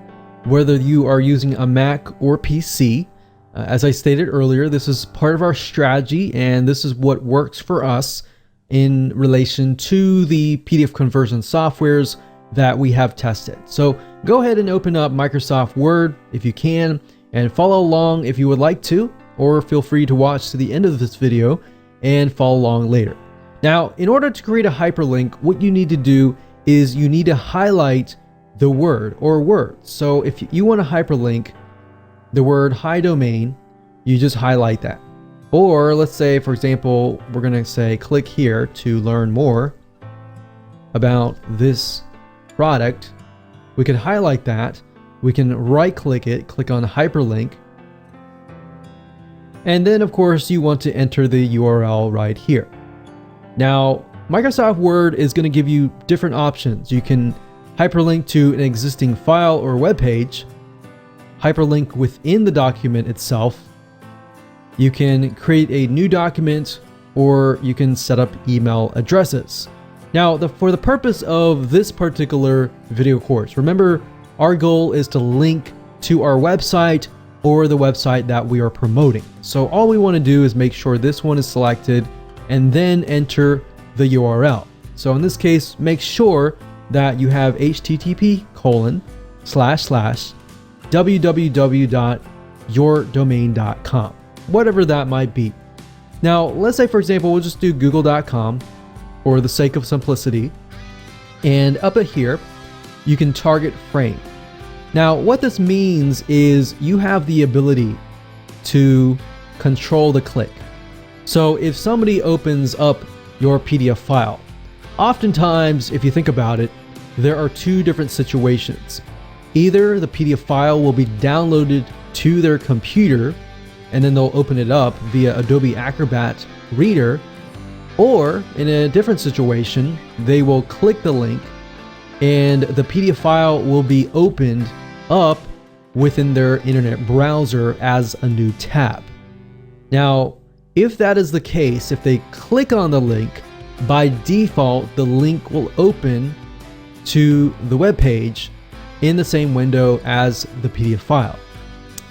whether you are using a Mac or PC. As I stated earlier, this is part of our strategy, and this is what works for us in relation to the PDF conversion softwares that we have tested. So go ahead and open up Microsoft Word if you can, and follow along if you would like to, or feel free to watch to the end of this video and follow along later. Now, in order to create a hyperlink, what you need to do is you need to highlight the word or words. So if you want to hyperlink the word hi domain, you just highlight that. Or let's say, for example, we're going to say click here to learn more about this product. We can highlight that. We can right click it, click on hyperlink. And then of course you want to enter the URL right here. Now, Microsoft Word is going to give you different options. You can hyperlink to an existing file or web page, hyperlink within the document itself. You can create a new document, or you can set up email addresses. Now, for the purpose of this particular video course, remember our goal is to link to our website or the website that we are promoting. So all we want to do is make sure this one is selected and then enter the URL. So in this case, make sure that you have http://www.yourdomain.com, whatever that might be. Now, let's say, for example, we'll just do google.com for the sake of simplicity. And up at here, you can target frame. Now, what this means is you have the ability to control the click. So if somebody opens up your PDF file, oftentimes, if you think about it, there are two different situations. Either the PDF file will be downloaded to their computer and then they'll open it up via Adobe Acrobat Reader, or in a different situation, they will click the link and the PDF file will be opened up within their internet browser as a new tab. Now, if that is the case, if they click on the link, by default, the link will open to the web page in the same window as the PDF file.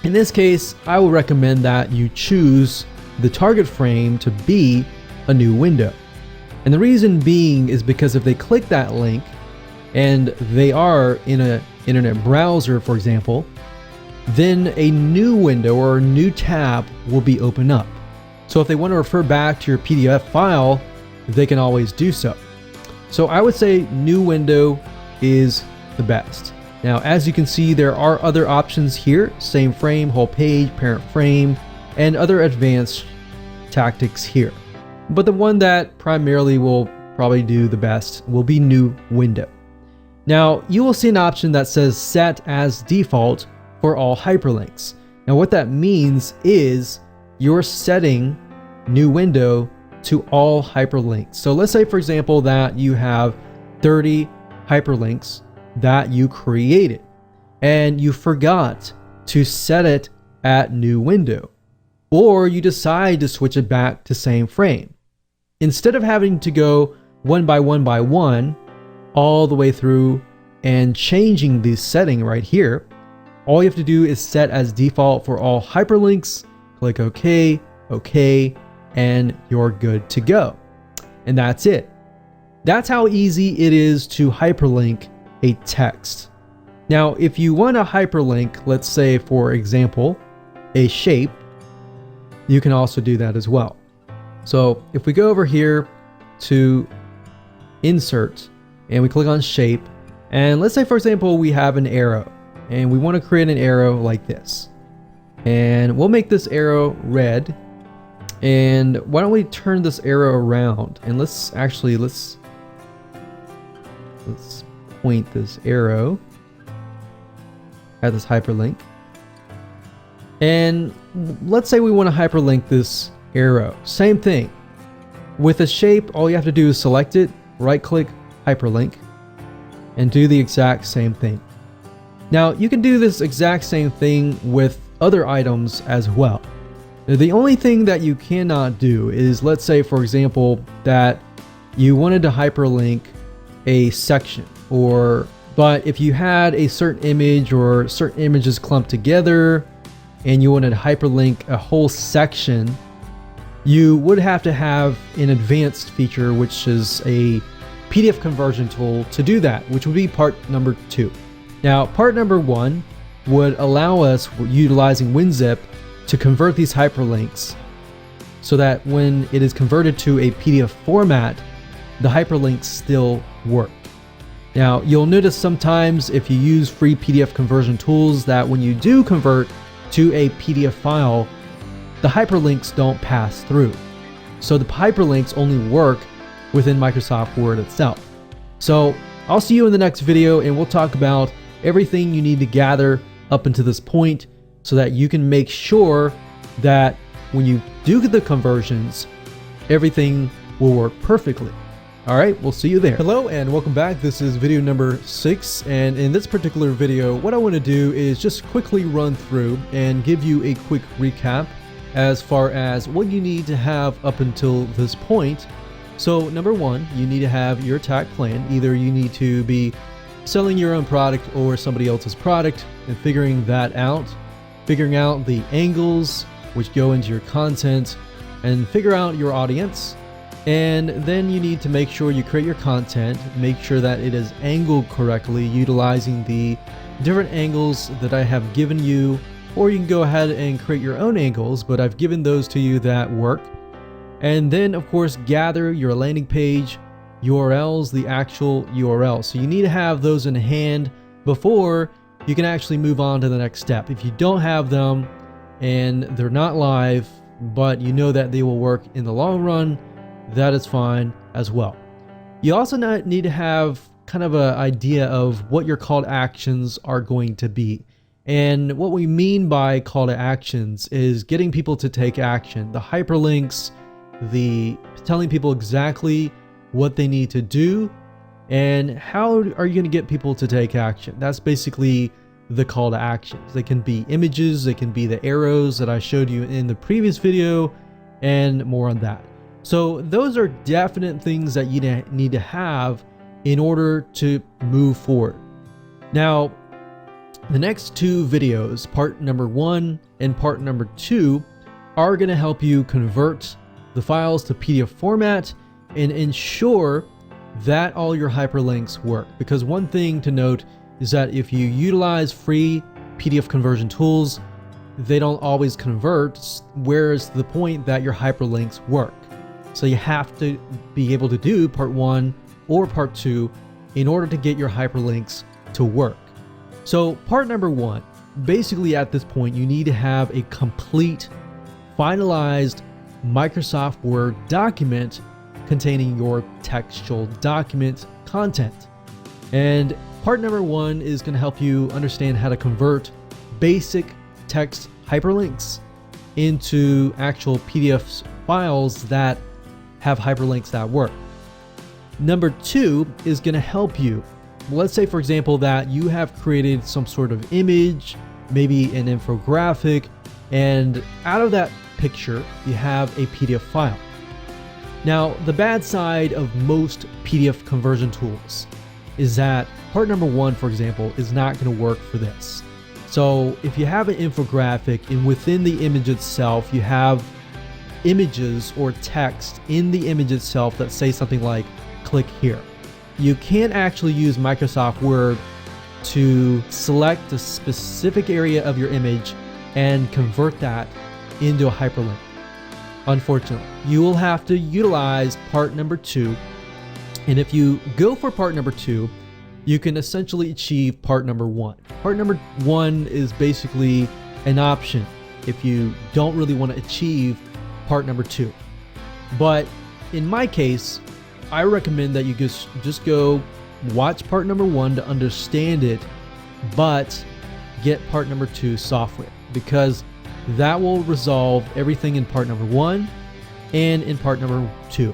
In this case, I will recommend that you choose the target frame to be a new window. And the reason being is because if they click that link and they are in an internet browser, for example, then a new window or a new tab will be opened up. So if they want to refer back to your PDF file, they can always do so. So I would say new window is the best. Now, as you can see, there are other options here: same frame, whole page, parent frame, and other advanced tactics here. But the one that primarily will probably do the best will be new window. Now, you will see an option that says set as default for all hyperlinks. Now, what that means is you're setting new window to all hyperlinks. So let's say, for example, that you have 30 hyperlinks that you created and you forgot to set it at new window, or you decide to switch it back to same frame. Instead of having to go one by one all the way through and changing the setting right here, all you have to do is set as default for all hyperlinks, click OK, OK, and you're good to go. And that's it. That's how easy it is to hyperlink a text. Now, if you want to hyperlink, let's say, for example, a shape, you can also do that as well. So if we go over here to insert and we click on shape, and let's say, for example, we have an arrow and we want to create an arrow like this, and we'll make this arrow red. And why don't we turn this arrow around, and let's point this arrow at this hyperlink. And let's say we want to hyperlink this arrow. Same thing. With a shape, all you have to do is select it, right click, hyperlink, and do the exact same thing. Now, you can do this exact same thing with other items as well. The only thing that you cannot do is, let's say, for example, that you wanted to hyperlink a section, but if you had a certain image or certain images clumped together and you wanted to hyperlink a whole section, you would have to have an advanced feature, which is a PDF conversion tool to do that, which would be part number 2. Now, part number 1 would allow us, utilizing Winzip, to convert these hyperlinks so that when it is converted to a PDF format, the hyperlinks still work. Now, you'll notice sometimes if you use free PDF conversion tools that when you do convert to a PDF file, the hyperlinks don't pass through. So the hyperlinks only work within Microsoft Word itself. So I'll see you in the next video, and we'll talk about everything you need to gather up until this point so that you can make sure that when you do the conversions, everything will work perfectly. All right, we'll see you there. Hello and welcome back. This is video number 6, and in this particular video, what I want to do is just quickly run through and give you a quick recap as far as what you need to have up until this point. So number 1, you need to have your attack plan. Either you need to be selling your own product or somebody else's product and figuring that out, figuring out the angles which go into your content, and figure out your audience. And then you need to make sure you create your content, make sure that it is angled correctly, utilizing the different angles that I have given you, or you can go ahead and create your own angles, but I've given those to you that work. And then of course, gather your landing page URLs, the actual URL. So you need to have those in hand before you can actually move on to the next step. If you don't have them and they're not live, but you know that they will work in the long run, that is fine as well. You also need to have kind of an idea of what your call to actions are going to be. And what we mean by call to actions is getting people to take action. The hyperlinks, the telling people exactly what they need to do, and how are you going to get people to take action. That's basically the call to actions. They can be images, they can be the arrows that I showed you in the previous video, and more on that. So those are definite things that you need to have in order to move forward. Now, the next 2 videos, part number 1 and part number 2, are going to help you convert the files to PDF format and ensure that all your hyperlinks work. Because one thing to note is that if you utilize free PDF conversion tools, they don't always convert, whereas to the point that your hyperlinks work. So you have to be able to do part 1 or part 2 in order to get your hyperlinks to work. So part number 1, basically at this point, you need to have a complete, finalized Microsoft Word document containing your textual document content. And part number 1 is going to help you understand how to convert basic text hyperlinks into actual PDF files that have hyperlinks that work. Number 2 is going to help you. Let's say, for example, that you have created some sort of image, maybe an infographic, and out of that picture, you have a PDF file. Now, the bad side of most PDF conversion tools is that part number 1, for example, is not going to work for this. So if you have an infographic and within the image itself, you have images or text in the image itself that say something like click here, you can't actually use Microsoft Word to select a specific area of your image and convert that into a hyperlink. Unfortunately, you will have to utilize part number 2, and if you go for part number 2, you can essentially achieve part number 1. Part number 1 is basically an option if you don't really want to achieve part number 2. But in my case, I recommend that you just go watch part number 1 to understand it, but get part number 2 software, because that will resolve everything in part number 1 and in part number 2.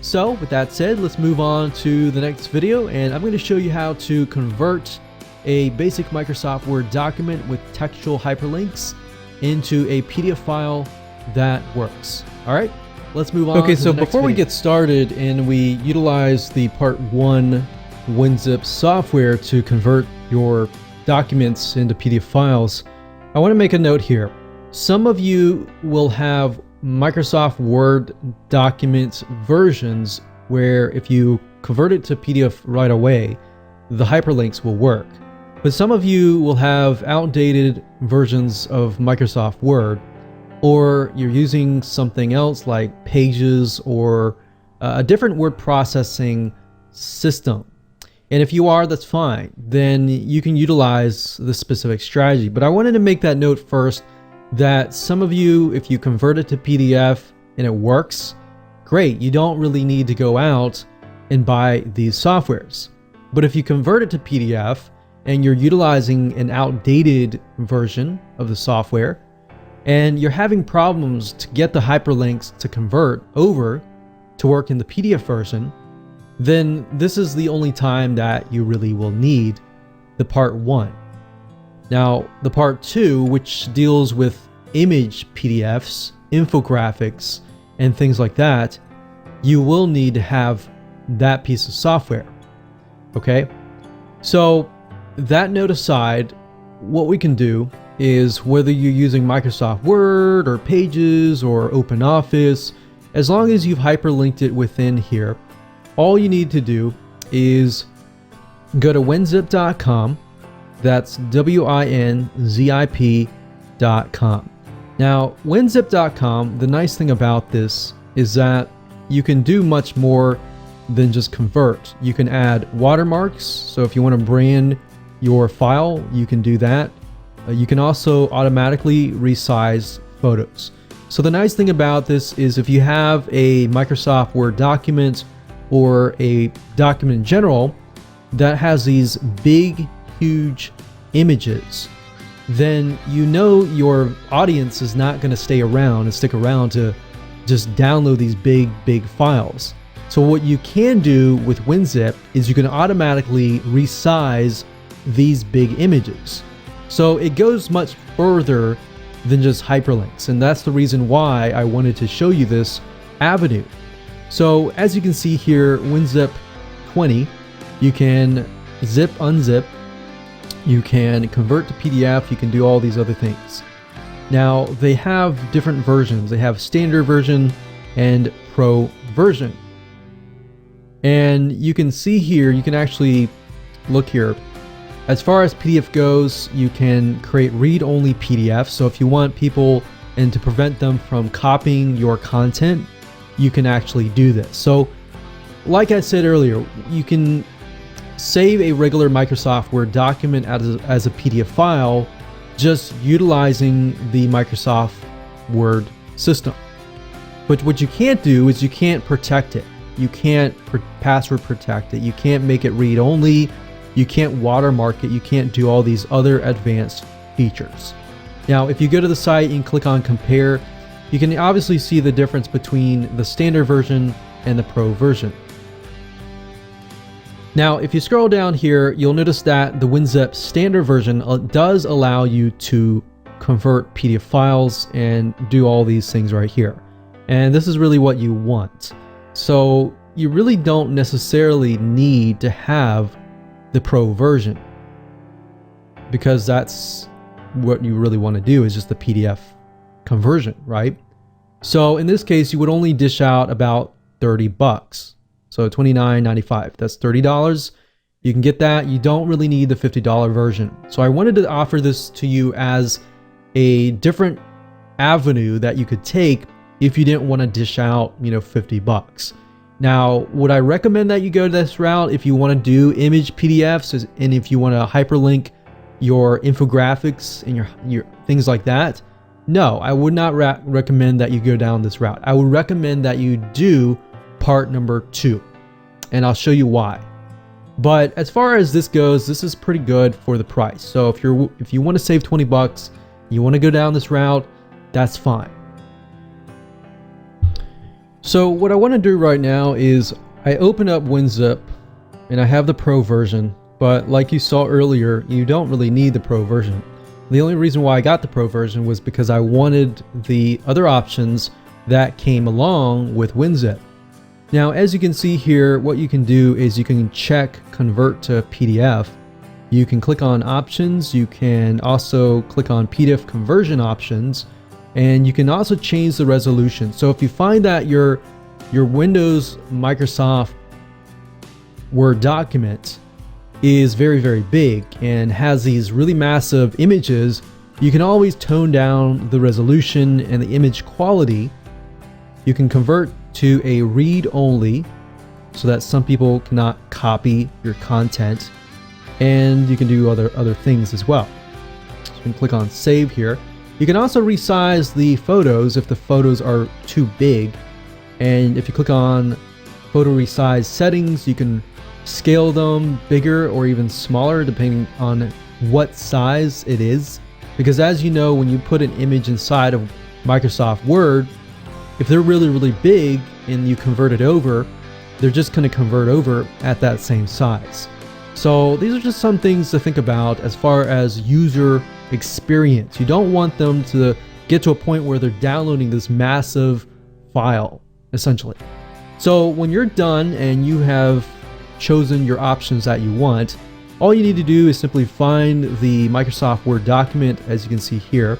So with that said, let's move on to the next video, and I'm going to show you how to convert a basic Microsoft Word document with textual hyperlinks into a PDF file that works. All right, let's move on. Okay, so before we get started and we utilize the part 1 Winzip software to convert your documents into PDF files, I want to make a note here. Some of you will have Microsoft Word document versions where if you convert it to PDF right away, the hyperlinks will work. But some of you will have outdated versions of Microsoft Word, or you're using something else like Pages or a different word processing system. And if you are, that's fine. Then you can utilize this specific strategy. But I wanted to make that note first that some of you, if you convert it to PDF and it works, great. You don't really need to go out and buy these softwares. But if you convert it to PDF and you're utilizing an outdated version of the software and you're having problems to get the hyperlinks to convert over to work in the PDF version, then this is the only time that you really will need the part 1. Now, the part 2, which deals with image PDFs, infographics, and things like that, you will need to have that piece of software. Okay? So, that note aside, what we can do is, whether you're using Microsoft Word or Pages or OpenOffice, as long as you've hyperlinked it within here, all you need to do is go to winzip.com. That's WINZIP.com. Now, winzip.com, the nice thing about this is that you can do much more than just convert. You can add watermarks. So if you want to brand your file, you can do that. You can also automatically resize photos. So the nice thing about this is, if you have a Microsoft Word document or a document in general that has these big, huge images, then you know your audience is not going to stay around and stick around to just download these big files. So what you can do with Winzip is you can automatically resize these big images. So it goes much further than just hyperlinks, and that's the reason why I wanted to show you this avenue. So as you can see here, Winzip 20, you can zip, unzip, you can convert to PDF, you can do all these other things. Now, they have different versions. They have standard version and pro version. And you can see here, you can actually look here. As far as PDF goes, you can create read-only PDFs. So if you want people and to prevent them from copying your content, you can actually do this. So like I said earlier, you can save a regular Microsoft Word document as a PDF file, just utilizing the Microsoft Word system. But what you can't do is you can't protect it. You can't password protect it. You can't make it read only. You can't watermark it. You can't do all these other advanced features. Now, if you go to the site and click on compare, you can obviously see the difference between the standard version and the pro version. Now, if you scroll down here, you'll notice that the Winzip standard version does allow you to convert PDF files and do all these things right here. And this is really what you want. So you really don't necessarily need to have the pro version, because that's what you really want to do, is just the PDF conversion, right? So in this case, you would only dish out about $30. So $29.95, that's $30. You can get that. You don't really need the $50 version. So I wanted to offer this to you as a different avenue that you could take if you didn't want to dish out, $50. Now, would I recommend that you go this route if you want to do image PDFs and if you want to hyperlink your infographics and your things like that? No, I would not recommend that you go down this route. I would recommend that you do part number 2, and I'll show you why. But as far as this goes, this is pretty good for the price. So if you want to save $20, you want to go down this route, that's fine. So what I want to do right now is I open up Winzip and I have the pro version, but like you saw earlier, you don't really need the pro version. The only reason why I got the pro version was because I wanted the other options that came along with Winzip. Now, as you can see here, what you can do is you can check convert to PDF. You can click on options. You can also click on PDF conversion options, and you can also change the resolution. So if you find that your Windows Microsoft Word document is very big and has these really massive images, you can always tone down the resolution and the image quality. You can convert to a read-only so that some people cannot copy your content, and you can do other things as well. So you can click on save here. You can also resize the photos if the photos are too big, and if you click on photo resize settings, you can scale them bigger or even smaller depending on what size it is. Because as you know, when you put an image inside of Microsoft Word, if they're really big and you convert it over, they're just going to convert over at that same size. So these are just some things to think about as far as user experience. You don't want them to get to a point where they're downloading this massive file, essentially. So when you're done and you have chosen your options that you want, all you need to do is simply find the Microsoft Word document, as you can see here,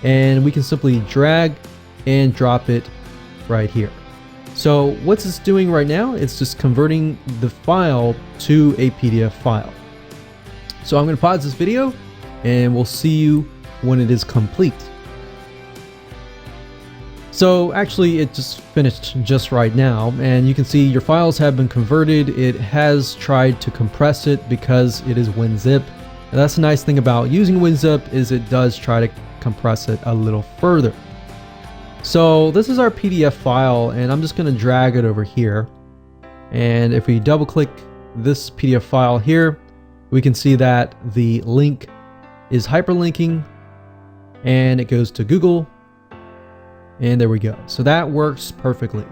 and we can simply drag and drop it right here. So what's this doing right now? It's just converting the file to a PDF file. So I'm going to pause this video and we'll see you when it is complete. So actually it just finished just right now, and you can see your files have been converted. It has tried to compress it because it is Winzip. And that's the nice thing about using Winzip, is it does try to compress it a little further. So this is our PDF file, and I'm just going to drag it over here. And if we double click this PDF file here, we can see that the link is hyperlinking and it goes to Google. And there we go. So that works perfectly.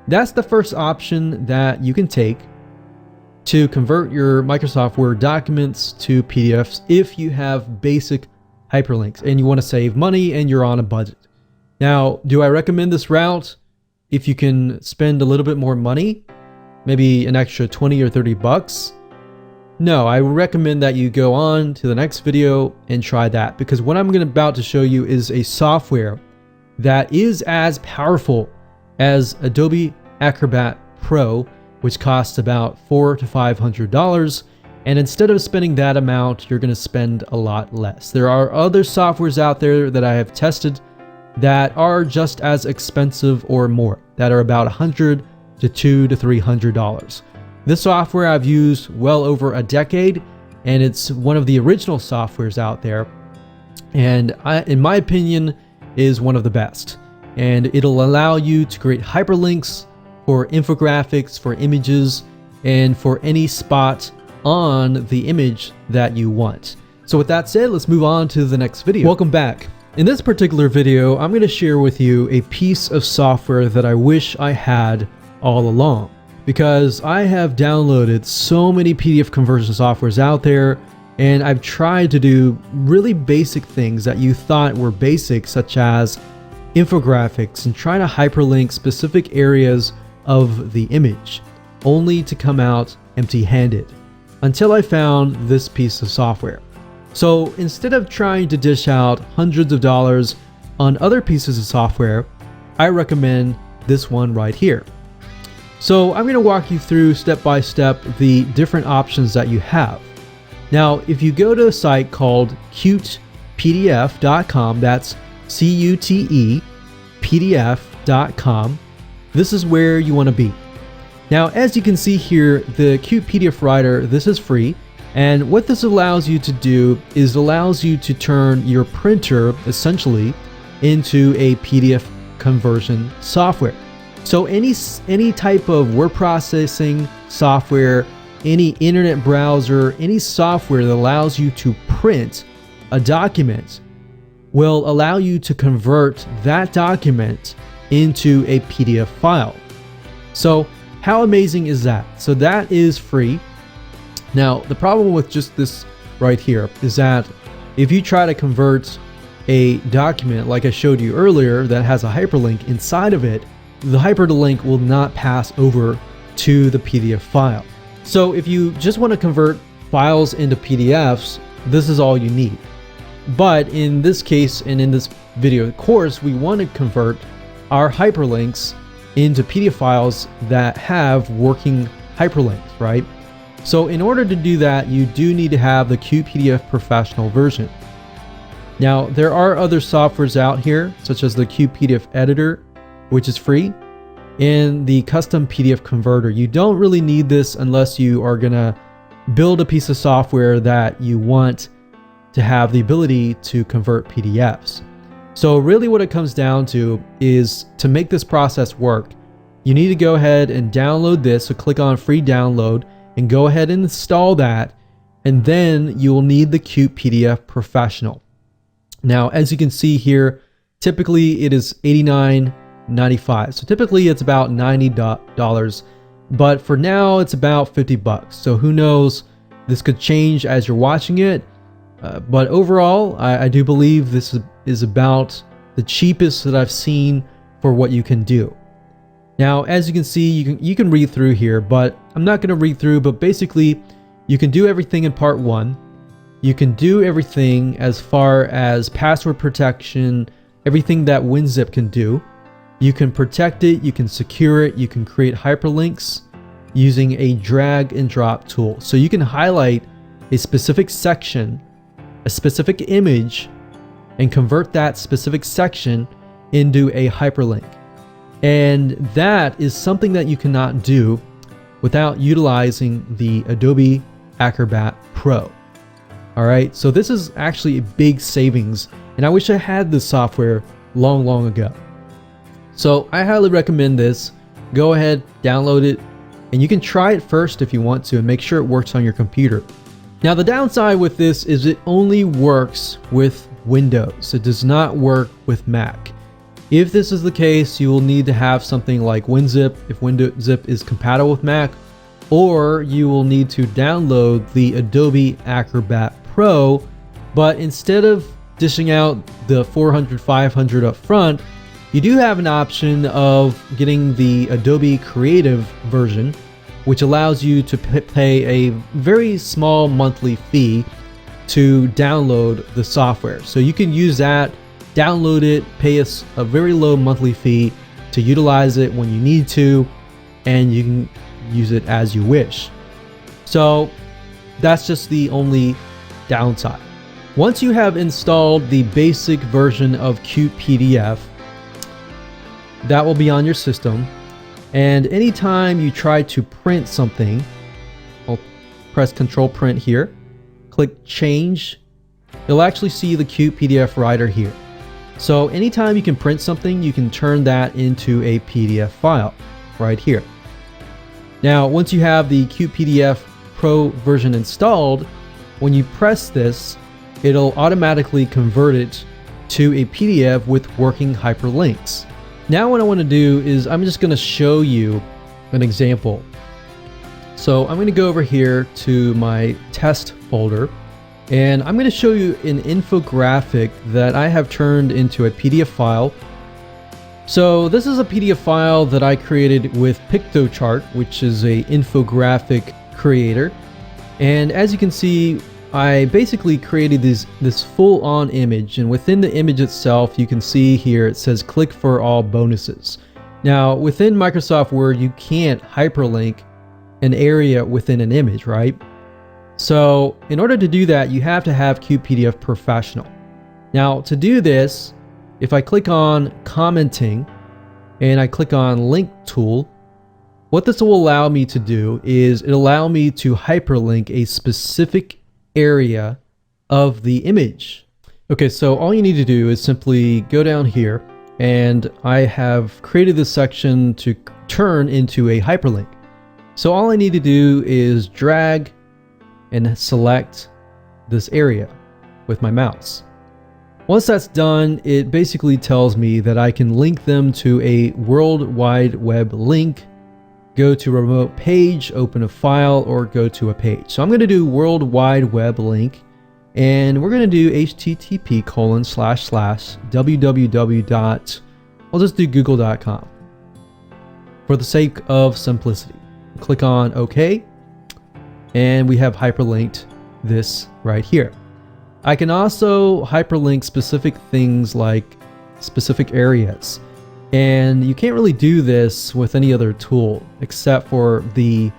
That's the first option that you can take to convert your Microsoft Word documents to PDFs if you have basic hyperlinks and you want to save money and you're on a budget. Now, do I recommend this route if you can spend a little bit more money, maybe an extra 20 or 30 bucks? No, I would recommend that you go on to the next video and try that, because what I'm about to show you is a software that is as powerful as Adobe Acrobat Pro, which costs about $400 to $500. And instead of spending that amount, you're going to spend a lot less. There are other softwares out there that I have tested that are just as expensive or more, that are about $100 to $200 to $300. This software I've used well over a decade, and it's one of the original softwares out there. And in my opinion, is one of the best, and it'll allow you to create hyperlinks for infographics, for images, and for any spot on the image that you want. So with that said, let's move on to the next video. Welcome back. In this particular video, I'm going to share with you a piece of software that I wish I had all along, because I have downloaded so many PDF conversion softwares out there, and I've tried to do really basic things that you thought were basic, such as infographics and trying to hyperlink specific areas of the image, only to come out empty-handed, until I found this piece of software. So instead of trying to dish out hundreds of dollars on other pieces of software, I recommend this one right here. So I'm going to walk you through step by step the different options that you have. Now, if you go to a site called qtepdf.com, that's C-U-T-E PDF.com, this is where you want to be. Now, as you can see here, the Qt PDF Writer, this is free, and what this allows you to do is allows you to turn your printer essentially into a PDF conversion software. So any type of word processing software, any internet browser, any software that allows you to print a document will allow you to convert that document into a PDF file. So how amazing is that? So that is free. Now, the problem with just this right here is that if you try to convert a document like I showed you earlier that has a hyperlink inside of it, the hyperlink will not pass over to the PDF file. So if you just want to convert files into PDFs, this is all you need. But in this case, and in this video course, we want to convert our hyperlinks into PDF files that have working hyperlinks, right? So in order to do that, you do need to have the Qt PDF Professional version. Now, there are other softwares out here, such as the Qt PDF Editor, which is free. in the custom PDF converter. You don't really need this unless you are gonna build a piece of software that you want to have the ability to convert PDFs. So really what it comes down to is, to make this process work, you need to go ahead and download this. So click on free download and go ahead and install that. And then you will need the Qt PDF Professional. Now, as you can see here, typically it is $89.95. So typically it's about $90, but for now it's about $50. So who knows, this could change as you're watching it. But overall, I do believe this is about the cheapest that I've seen for what you can do. Now, as you can see, you can read through here, but I'm not going to read through, but basically you can do everything in part 1. You can do everything as far as password protection, everything that Winzip can do. You can protect it, you can secure it, you can create hyperlinks using a drag and drop tool. So you can highlight a specific section, a specific image, and convert that specific section into a hyperlink. And that is something that you cannot do without utilizing the Adobe Acrobat Pro. All right, so this is actually a big savings, and I wish I had this software long ago. So I highly recommend this. Go ahead, download it, and you can try it first if you want to and make sure it works on your computer. Now, the downside with this is it only works with Windows. It does not work with Mac. If this is the case, you will need to have something like Winzip if Winzip is compatible with Mac, or you will need to download the Adobe Acrobat Pro. But instead of dishing out the $400, $500 up front, you do have an option of getting the Adobe Creative version, which allows you to pay a very small monthly fee to download the software. So you can use that, download it, pay us a very low monthly fee to utilize it when you need to, and you can use it as you wish. So that's just the only downside. Once you have installed the basic version of Qt PDF, that will be on your system. And anytime you try to print something, I'll press Control Print here, click Change, you'll actually see the Qt PDF Writer here. So anytime you can print something, you can turn that into a PDF file right here. Now, once you have the Qt PDF Pro version installed, when you press this, it'll automatically convert it to a PDF with working hyperlinks. Now what I want to do is I'm just going to show you an example. So I'm going to go over here to my test folder, and I'm going to show you an infographic that I have turned into a PDF file. So this is a PDF file that I created with PictoChart, which is a infographic creator. And as you can see, I basically created this full-on image, and within the image itself, you can see here it says click for all bonuses. Now, within Microsoft Word, you can't hyperlink an area within an image, right? So in order to do that, you have to have Qt PDF Professional. Now, to do this, if I click on commenting and I click on link tool, what this will allow me to do is it'll allow me to hyperlink a specific area of the image. Okay, so all you need to do is simply go down here, and I have created this section to turn into a hyperlink. So all I need to do is drag and select this area with my mouse. Once that's done, it basically tells me that I can link them to a World Wide Web link, go to remote page, open a file, or go to a page. So I'm going to do World Wide Web link, and we're going to do http://www. I'll just do google.com for the sake of simplicity. Click on OK, and we have hyperlinked this right here. I can also hyperlink specific things like specific areas. And you can't really do this with any other tool except for the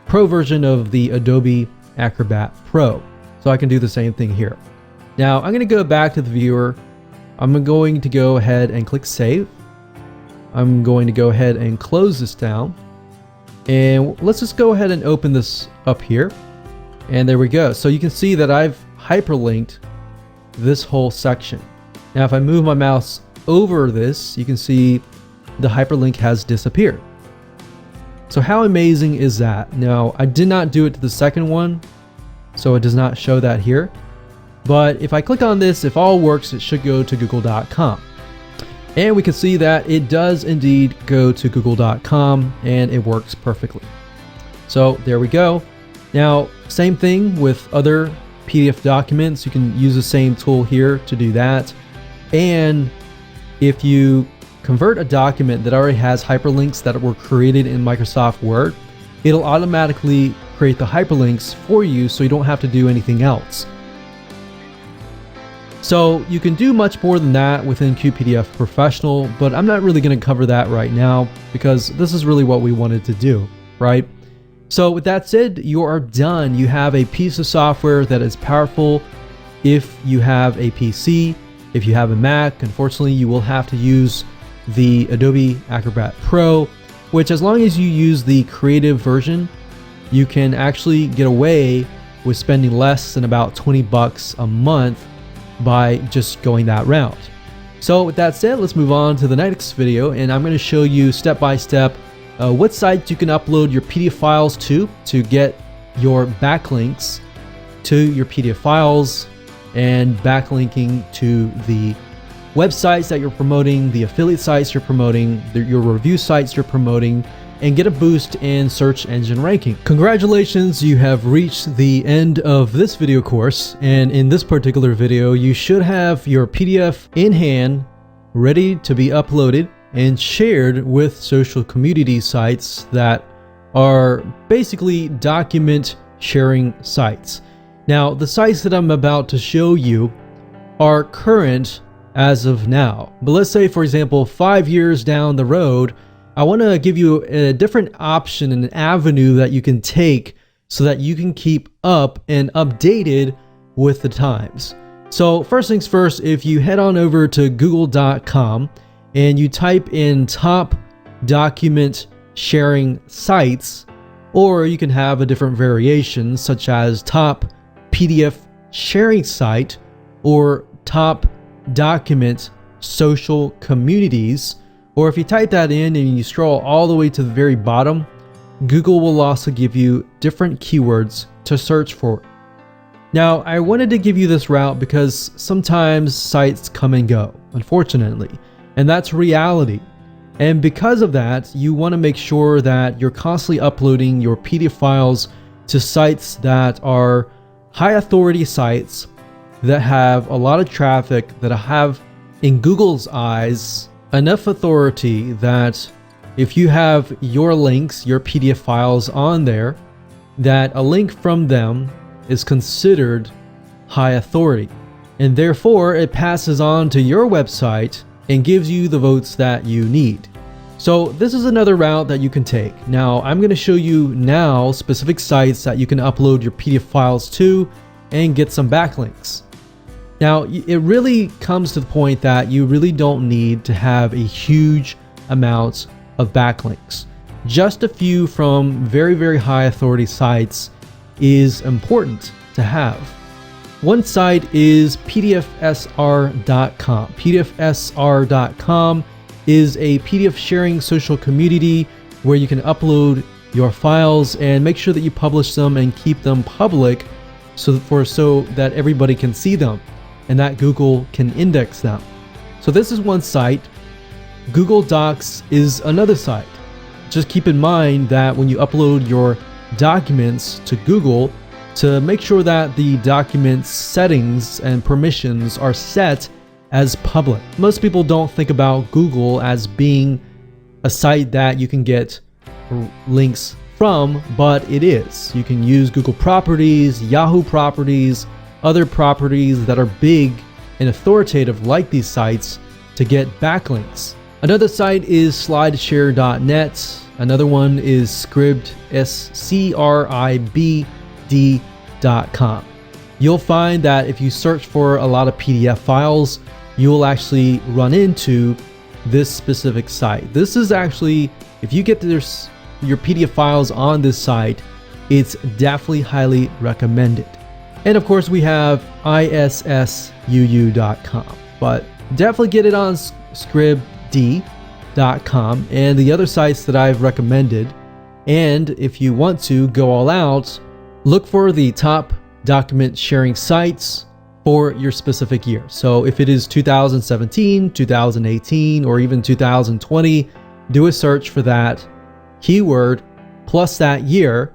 Pro version of the Adobe Acrobat Pro. So I can do the same thing here. Now I'm going to go back to the viewer. I'm going to go ahead and click Save. I'm going to go ahead and close this down. And let's just go ahead and open this up here. And there we go. So you can see that I've hyperlinked this whole section. Now, if I move my mouse over this, you can see the hyperlink has disappeared. So how amazing is that? Now, I did not do it to the second one, so it does not show that here. But if I click on this, if all works, it should go to google.com. And we can see that it does indeed go to google.com and it works perfectly. So there we go. Now, same thing with other PDF documents. You can use the same tool here to do that. And if you convert a document that already has hyperlinks that were created in Microsoft Word, it'll automatically create the hyperlinks for you so you don't have to do anything else. So you can do much more than that within QPDF Professional, but I'm not really going to cover that right now because this is really what we wanted to do, right? So with that said, you are done. You have a piece of software that is powerful if you have a PC. If you have a Mac, unfortunately, you will have to use the Adobe Acrobat Pro, which as long as you use the creative version, you can actually get away with spending less than about $20 a month by just going that route. So with that said, let's move on to the next video, and I'm going to show you step by step what sites you can upload your PDF files to get your backlinks to your PDF files and backlinking to the websites that you're promoting, the affiliate sites you're promoting, your review sites you're promoting, and get a boost in search engine ranking. Congratulations, you have reached the end of this video course, and in this particular video you should have your PDF in hand, ready to be uploaded and shared with social community sites that are basically document sharing sites. Now, the sites that I'm about to show you are current as of now, but let's say, for example, 5 years down the road, I want to give you a different option and an avenue that you can take so that you can keep up and updated with the times. So first things first, if you head on over to google.com and you type in top document sharing sites, or you can have a different variation such as top PDF sharing site or top document social communities. Or if you type that in and you scroll all the way to the very bottom, Google will also give you different keywords to search for. Now, I wanted to give you this route because sometimes sites come and go, unfortunately, and that's reality. And because of that, you want to make sure that you're constantly uploading your PDF files to sites that are high authority sites that have a lot of traffic, that have, in Google's eyes, enough authority that if you have your links, your PDF files on there, that a link from them is considered high authority. And therefore, it passes on to your website and gives you the votes that you need. So this is another route that you can take. Now, I'm going to show you now specific sites that you can upload your PDF files to and get some backlinks. Now, it really comes to the point that you really don't need to have a huge amount of backlinks. Just a few from very, very high authority sites is important to have. One site is pdfsr.com. pdfsr.com is a PDF sharing social community where you can upload your files and make sure that you publish them and keep them public so that everybody can see them and that Google can index them. So this is one site. Google Docs is another site. Just keep in mind that when you upload your documents to Google, to make sure that the document's settings and permissions are set as public. Most people don't think about Google as being a site that you can get links from, but it is. You can use Google properties, Yahoo properties, other properties that are big and authoritative like these sites to get backlinks. Another site is slideshare.net. Another one is Scribd, scribd.com. You'll find that if you search for a lot of PDF files, you will actually run into this specific site. This is actually, if you get your PDF files on this site, it's definitely highly recommended. And of course we have issuu.com, but definitely get it on scribd.com and the other sites that I've recommended. And if you want to go all out, look for the top document sharing sites for your specific year. So if it is 2017, 2018, or even 2020, do a search for that keyword plus that year,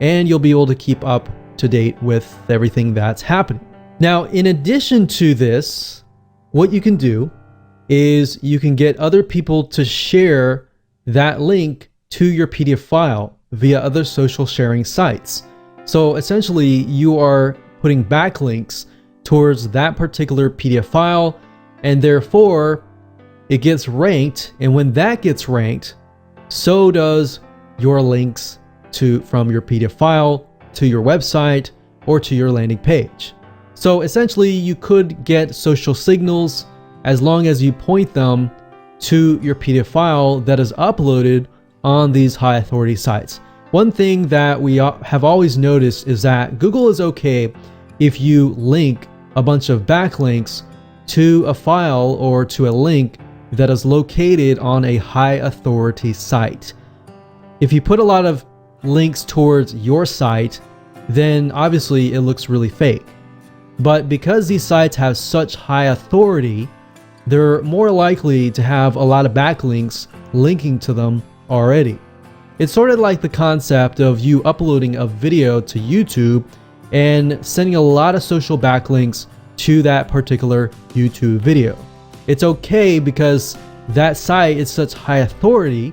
and you'll be able to keep up to date with everything that's happening. Now, in addition to this, what you can do is you can get other people to share that link to your PDF file via other social sharing sites. So essentially, you are putting backlinks towards that particular PDF file, and therefore it gets ranked. And when that gets ranked, so does your links from your PDF file to your website or to your landing page. So essentially, you could get social signals as long as you point them to your PDF file that is uploaded on these high authority sites. One thing that we have always noticed is that Google is okay if you link a bunch of backlinks to a file or to a link that is located on a high authority site. If you put a lot of links towards your site, then obviously it looks really fake. But because these sites have such high authority, they're more likely to have a lot of backlinks linking to them already. It's sort of like the concept of you uploading a video to YouTube and sending a lot of social backlinks to that particular YouTube video. It's okay because that site is such high authority,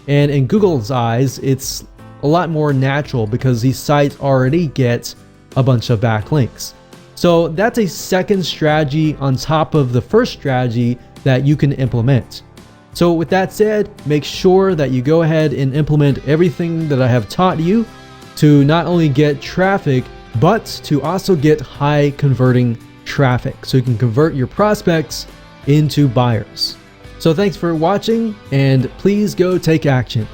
and in Google's eyes, it's a lot more natural because these sites already get a bunch of backlinks. So that's a second strategy on top of the first strategy that you can implement. So with that said, make sure that you go ahead and implement everything that I have taught you to not only get traffic, but to also get high converting traffic so you can convert your prospects into buyers. So thanks for watching, and please go take action.